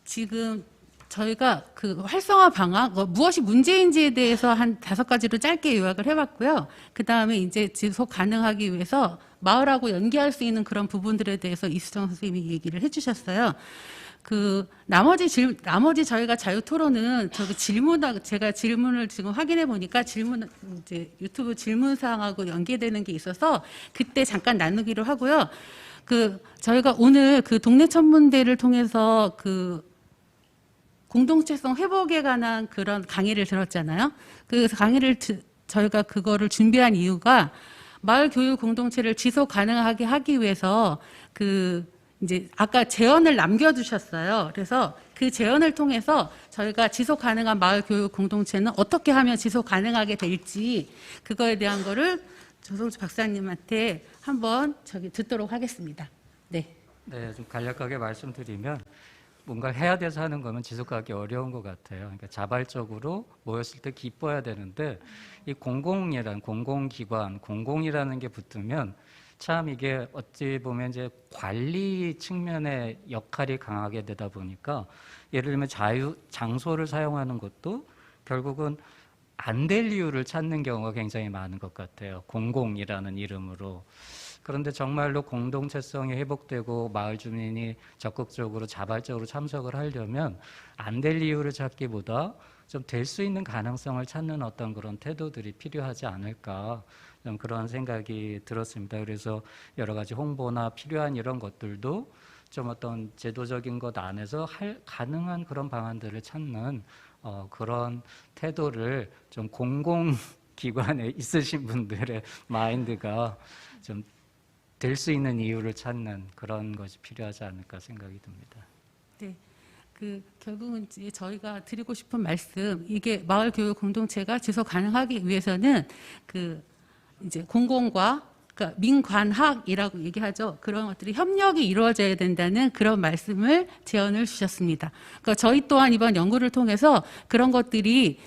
Speaker 1: 지금 저희가 활성화 방안, 무엇이 문제인지에 대해서 한 5가지로 짧게 요약을 해봤고요. 그 다음에 이제 지속 가능하기 위해서 마을하고 연계할 수 있는 그런 부분들에 대해서 이수정 선생님이 얘기를 해주셨어요. 나머지 저희가 자유 토론은 제가 질문을 지금 확인해 보니까 이제 유튜브 질문 사항하고 연계되는 게 있어서 그때 잠깐 나누기로 하고요. 저희가 오늘 동네 천문대를 통해서 공동체성 회복에 관한 그런 강의를 들었잖아요. 그 강의를 저희가 그거를 준비한 이유가 마을 교육 공동체를 지속 가능하게 하기 위해서 이제 아까 제언을 남겨주셨어요. 그래서 그 제언을 통해서 저희가 지속 가능한 마을 교육 공동체는 어떻게 하면 지속 가능하게 될지 그거에 대한 거를 조성주 박사님한테 한번 듣도록 하겠습니다. 네.
Speaker 3: 네, 좀 간략하게 말씀드리면 뭔가 해야 돼서 하는 거면 지속하기 어려운 것 같아요. 그러니까 자발적으로 모였을 때 기뻐야 되는데 이 공공기관, 공공이라는 게 붙으면 참 이게 어찌 보면 이제 관리 측면의 역할이 강하게 되다 보니까 예를 들면 장소를 사용하는 것도 결국은 안 될 이유를 찾는 경우가 굉장히 많은 것 같아요. 공공이라는 이름으로. 그런데 정말로 공동체성이 회복되고 마을 주민이 적극적으로 자발적으로 참석을 하려면 안 될 이유를 찾기보다 좀 될 수 있는 가능성을 찾는 어떤 그런 태도들이 필요하지 않을까 좀 그런 생각이 들었습니다. 그래서 여러 가지 홍보나 필요한 이런 것들도 좀 어떤 제도적인 것 안에서 가능한 그런 방안들을 찾는 그런 태도를 좀 공공기관에 있으신 분들의 마인드가 좀 될 수 있는 이유를 찾는 그런 것이 필요하지 않을까 생각이 듭니다.
Speaker 1: 네. 결국은 이제 저희가 드리고 싶은 말씀, 이게 마을 교육 공동체가 지속 가능하기 위해서는 이제 공공과 그러니까 민관학이라고 얘기하죠. 그런 것들이 협력이 이루어져야 된다는 그런 말씀을 제언을 주셨습니다. 그러니까 저희 또한 이번 연구를 통해서 그런 것들이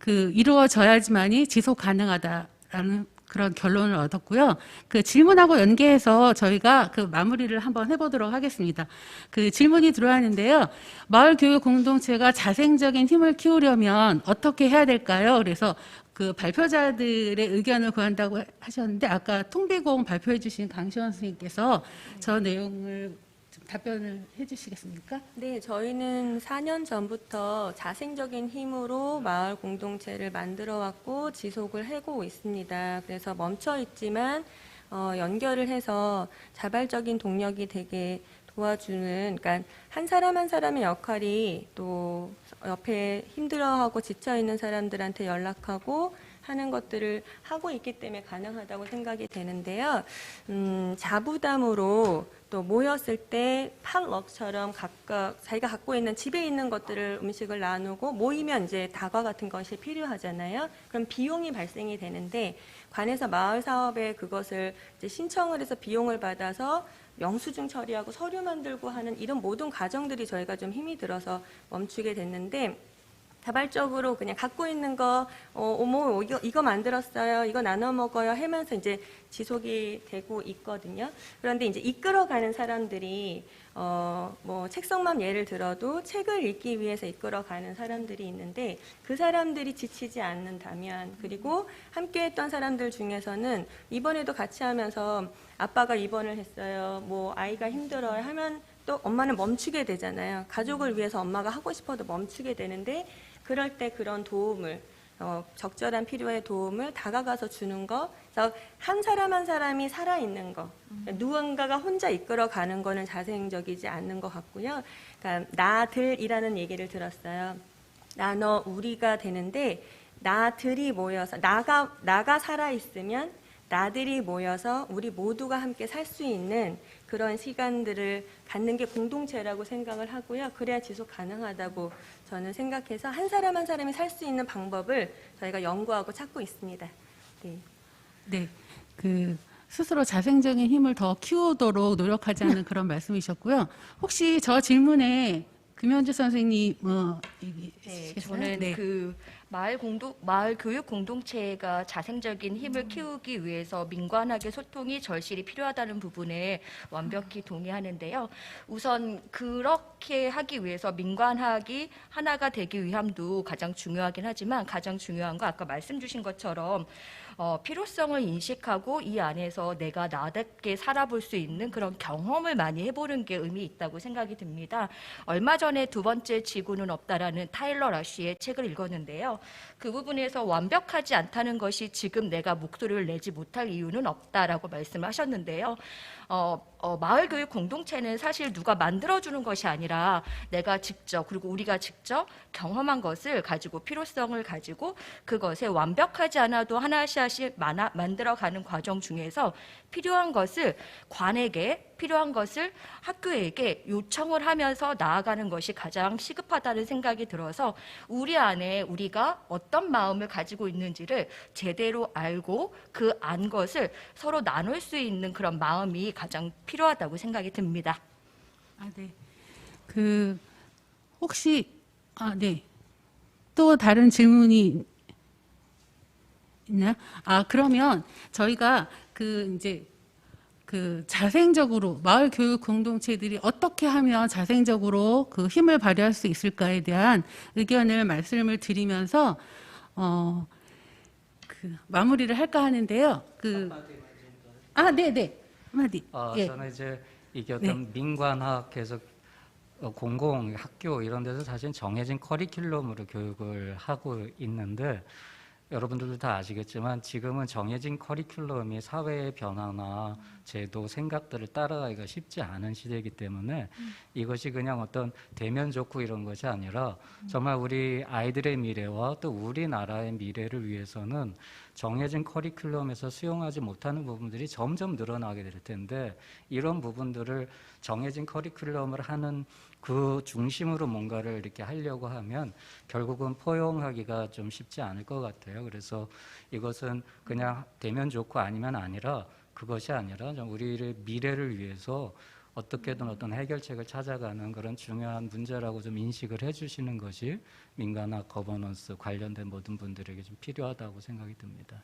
Speaker 1: 이루어져야지만이 지속 가능하다라는 그런 결론을 얻었고요. 질문하고 연계해서 저희가 마무리를 한번 해보도록 하겠습니다. 질문이 들어왔는데요. 마을 교육 공동체가 자생적인 힘을 키우려면 어떻게 해야 될까요? 그래서 발표자들의 의견을 구한다고 하셨는데 아까 통비공 발표해 주신 강시원 선생님께서 저 내용을 좀 답변을 해 주시겠습니까?
Speaker 2: 네, 저희는 4년 전부터 자생적인 힘으로 마을 공동체를 만들어 왔고 지속을 하고 있습니다. 그래서 멈춰 있지만 연결을 해서 자발적인 동력이 되게 도와주는, 그러니까 한 사람 한 사람의 역할이 또 옆에 힘들어하고 지쳐 있는 사람들한테 연락하고 하는 것들을 하고 있기 때문에 가능하다고 생각이 되는데요. 자부담으로 또 모였을 때 팟럭처럼 각각 자기가 갖고 있는 집에 있는 것들을 음식을 나누고 모이면 이제 다과 같은 것이 필요하잖아요. 그럼 비용이 발생이 되는데 관에서 마을 사업에 그것을 이제 신청을 해서 비용을 받아서 영수증 처리하고 서류 만들고 하는 이런 모든 과정들이 저희가 좀 힘이 들어서 멈추게 됐는데 자발적으로 그냥 갖고 있는 거, 이거 만들었어요. 이거 나눠 먹어요. 하면서 이제 지속이 되고 있거든요. 그런데 이제 이끌어가는 사람들이, 책성맘 예를 들어도 책을 읽기 위해서 이끌어가는 사람들이 있는데 그 사람들이 지치지 않는다면 그리고 함께 했던 사람들 중에서는 이번에도 같이 하면서 아빠가 입원을 했어요. 아이가 힘들어요. 하면 또 엄마는 멈추게 되잖아요. 가족을 위해서 엄마가 하고 싶어도 멈추게 되는데 그럴 때 그런 도움을 적절한 필요의 도움을 다가가서 주는 거, 그래서 한 사람 한 사람이 살아있는 거, 누군가가 혼자 이끌어가는 거는 자생적이지 않는 것 같고요. 그러니까 나들이라는 얘기를 들었어요. 나, 너, 우리가 되는데 나들이 모여서 나가 살아있으면 나들이 모여서 우리 모두가 함께 살 수 있는 그런 시간들을 갖는 게 공동체라고 생각을 하고요. 그래야 지속 가능하다고 저는 생각해서 한 사람 한 사람이 살 수 있는 방법을 저희가 연구하고 찾고 있습니다. 네.
Speaker 1: 네. 스스로 자생적인 힘을 더 키우도록 노력하자는 그런 말씀이셨고요. 혹시 저 질문에 금현주 선생님
Speaker 4: 네,
Speaker 1: 얘기하시겠어요?
Speaker 4: 저는
Speaker 1: 네.
Speaker 4: 마을 교육 공동체가 자생적인 힘을 키우기 위해서 민관학의 소통이 절실히 필요하다는 부분에 완벽히 동의하는데요. 우선 그렇게 하기 위해서 민관학이 하나가 되기 위함도 가장 중요하긴 하지만 가장 중요한 거 아까 말씀 주신 것처럼 필요성을 인식하고 이 안에서 내가 나답게 살아볼 수 있는 그런 경험을 많이 해보는 게 의미 있다고 생각이 듭니다. 얼마 전에 두 번째 지구는 없다라는 타일러 라쉬의 책을 읽었는데요. 그 부분에서 완벽하지 않다는 것이 지금 내가 목소리를 내지 못할 이유는 없다라고 말씀을 하셨는데요. 마을교육 공동체는 사실 누가 만들어주는 것이 아니라 내가 직접 그리고 우리가 직접 경험한 것을 가지고 필요성을 가지고 그것에 완벽하지 않아도 하나씩 만들어가는 과정 중에서 필요한 것을 관에게 필요한 것을 학교에게 요청을 하면서 나아가는 것이 가장 시급하다는 생각이 들어서 우리 안에 우리가 어떤 마음을 가지고 있는지를 제대로 알고 그 안 것을 서로 나눌 수 있는 그런 마음이 가장 필요하다고 생각이 듭니다.
Speaker 1: 아, 네. 혹시 네. 또 다른 질문이 있나요? 그러면 저희가 이제 자생적으로 마을 교육 공동체들이 어떻게 하면 자생적으로 그 힘을 발휘할 수 있을까에 대한 의견을 말씀을 드리면서 마무리를 할까 하는데요. 네네. 한마디. 예.
Speaker 3: 저는 이제 이게 어떤 민관학에서 공공 학교 이런 데서 사실 정해진 커리큘럼으로 교육을 하고 있는데 여러분들도 다 아시겠지만 지금은 정해진 커리큘럼이 사회의 변화나 제도, 생각들을 따라가기가 쉽지 않은 시대이기 때문에 이것이 그냥 어떤 대면 좋고 이런 것이 아니라 정말 우리 아이들의 미래와 또 우리나라의 미래를 위해서는 정해진 커리큘럼에서 수용하지 못하는 부분들이 점점 늘어나게 될 텐데 이런 부분들을 정해진 커리큘럼을 하는 그 중심으로 뭔가를 이렇게 하려고 하면 결국은 포용하기가 좀 쉽지 않을 것 같아요. 그래서 이것은 그냥 되면 좋고 아니면 아니라 그것이 아니라 좀 우리의 미래를 위해서 어떻게든 어떤 해결책을 찾아가는 그런 중요한 문제라고 좀 인식을 해주시는 것이 민간학 거버넌스 관련된 모든 분들에게 좀 필요하다고 생각이 듭니다.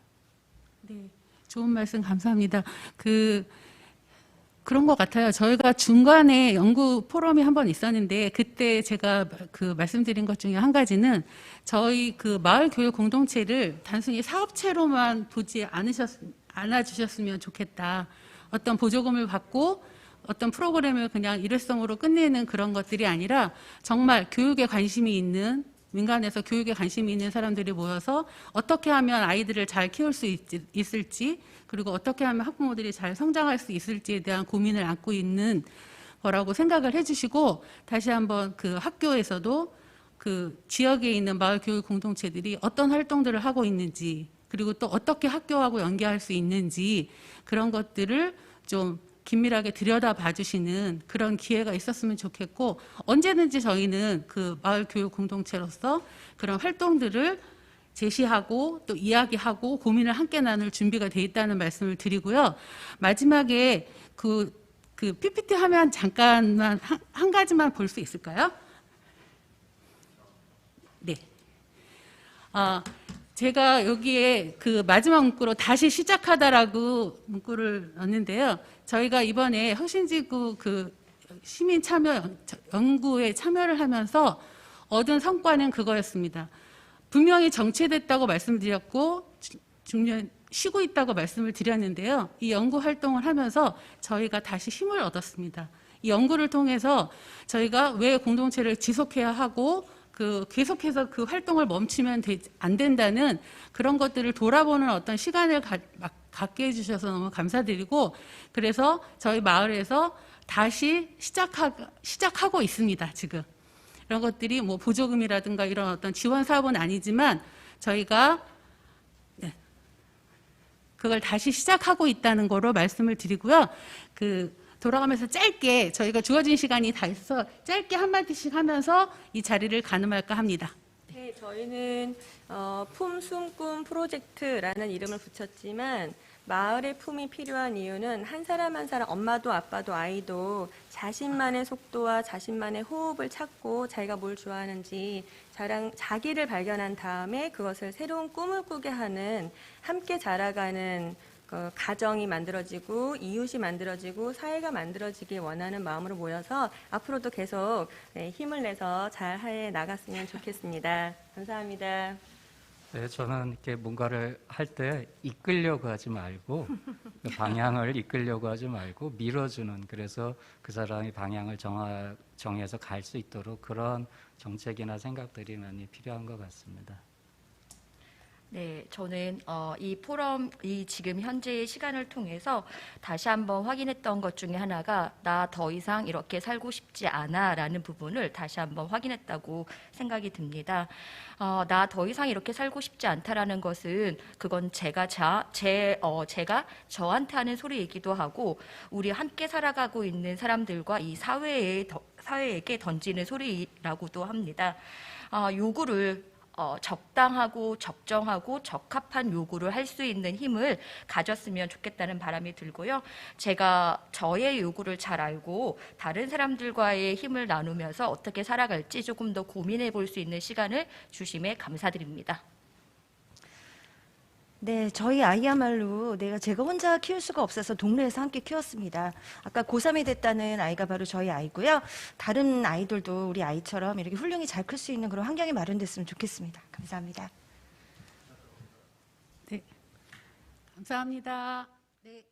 Speaker 1: 네, 좋은 말씀 감사합니다. 그런 것 같아요. 저희가 중간에 연구 포럼이 한 번 있었는데 그때 제가 말씀드린 것 중에 한 가지는 저희 마을 교육 공동체를 단순히 사업체로만 보지 않아주셨으면 좋겠다. 어떤 보조금을 받고 어떤 프로그램을 그냥 일회성으로 끝내는 그런 것들이 아니라 정말 교육에 관심이 있는 민간에서 교육에 관심이 있는 사람들이 모여서 어떻게 하면 아이들을 잘 키울 수 있을지 그리고 어떻게 하면 학부모들이 잘 성장할 수 있을지에 대한 고민을 안고 있는 거라고 생각을 해주시고 다시 한번 학교에서도 지역에 있는 마을 교육 공동체들이 어떤 활동들을 하고 있는지 그리고 또 어떻게 학교하고 연계할 수 있는지 그런 것들을 좀 긴밀하게 들여다봐 주시는 그런 기회가 있었으면 좋겠고 언제든지 저희는 마을 교육 공동체로서 그런 활동들을 제시하고 또 이야기하고 고민을 함께 나눌 준비가 돼 있다는 말씀을 드리고요. 마지막에 PPT 화면 잠깐만 한 가지만 볼 수 있을까요? 네. 제가 여기에 마지막 문구로 다시 시작하다라고 문구를 넣었는데요. 저희가 이번에 혁신지구 시민 참여 연구에 참여를 하면서 얻은 성과는 그거였습니다. 분명히 정체됐다고 말씀드렸고 중년 쉬고 있다고 말씀을 드렸는데요. 이 연구 활동을 하면서 저희가 다시 힘을 얻었습니다. 이 연구를 통해서 저희가 왜 공동체를 지속해야 하고 계속해서 그 활동을 멈추면 안 된다는 그런 것들을 돌아보는 어떤 시간을 갖게 해주셔서 너무 감사드리고 그래서 저희 마을에서 다시 시작하고 있습니다. 지금 이런 것들이 뭐 보조금이라든가 이런 어떤 지원 사업은 아니지만 저희가 그걸 다시 시작하고 있다는 거로 말씀을 드리고요. 돌아가면서 짧게 저희가 주어진 시간이 다 있어서 짧게 한마디씩 하면서 이 자리를 가늠할까 합니다.
Speaker 2: 네, 저희는 품, 숨, 꿈 프로젝트라는 이름을 붙였지만 마을의 품이 필요한 이유는 한 사람 한 사람 엄마도 아빠도 아이도 자신만의 속도와 자신만의 호흡을 찾고 자기가 뭘 좋아하는지 자기를 발견한 다음에 그것을 새로운 꿈을 꾸게 하는 함께 자라가는 가정이 만들어지고 이웃이 만들어지고 사회가 만들어지길 원하는 마음으로 모여서 앞으로도 계속 힘을 내서 잘 해 나갔으면 좋겠습니다. 감사합니다.
Speaker 3: 네, 저는 이렇게 뭔가를 할 때 이끌려고 하지 말고 방향을 이끌려고 하지 말고 밀어주는 그래서 그 사람이 방향을 정해서 갈 수 있도록 그런 정책이나 생각들이 많이 필요한 것 같습니다.
Speaker 4: 네, 저는 이 포럼, 이 지금 현재의 시간을 통해서 다시 한번 확인했던 것 중에 하나가 나 더 이상 이렇게 살고 싶지 않아라는 부분을 다시 한번 확인했다고 생각이 듭니다. 나 더 이상 이렇게 살고 싶지 않다라는 것은 그건 제가 저한테 하는 소리이기도 하고 우리 함께 살아가고 있는 사람들과 이 사회에게 던지는 소리라고도 합니다. 요구를 적당하고 적정하고 적합한 요구를 할 수 있는 힘을 가졌으면 좋겠다는 바람이 들고요. 제가 저의 요구를 잘 알고 다른 사람들과의 힘을 나누면서 어떻게 살아갈지 조금 더 고민해 볼 수 있는 시간을 주심에 감사드립니다.
Speaker 5: 네, 저희 아이야말로 제가 혼자 키울 수가 없어서 동네에서 함께 키웠습니다. 아까 고3이 됐다는 아이가 바로 저희 아이고요. 다른 아이들도 우리 아이처럼 이렇게 훌륭히 잘 클 수 있는 그런 환경이 마련됐으면 좋겠습니다. 감사합니다.
Speaker 1: 네. 감사합니다.
Speaker 5: 네.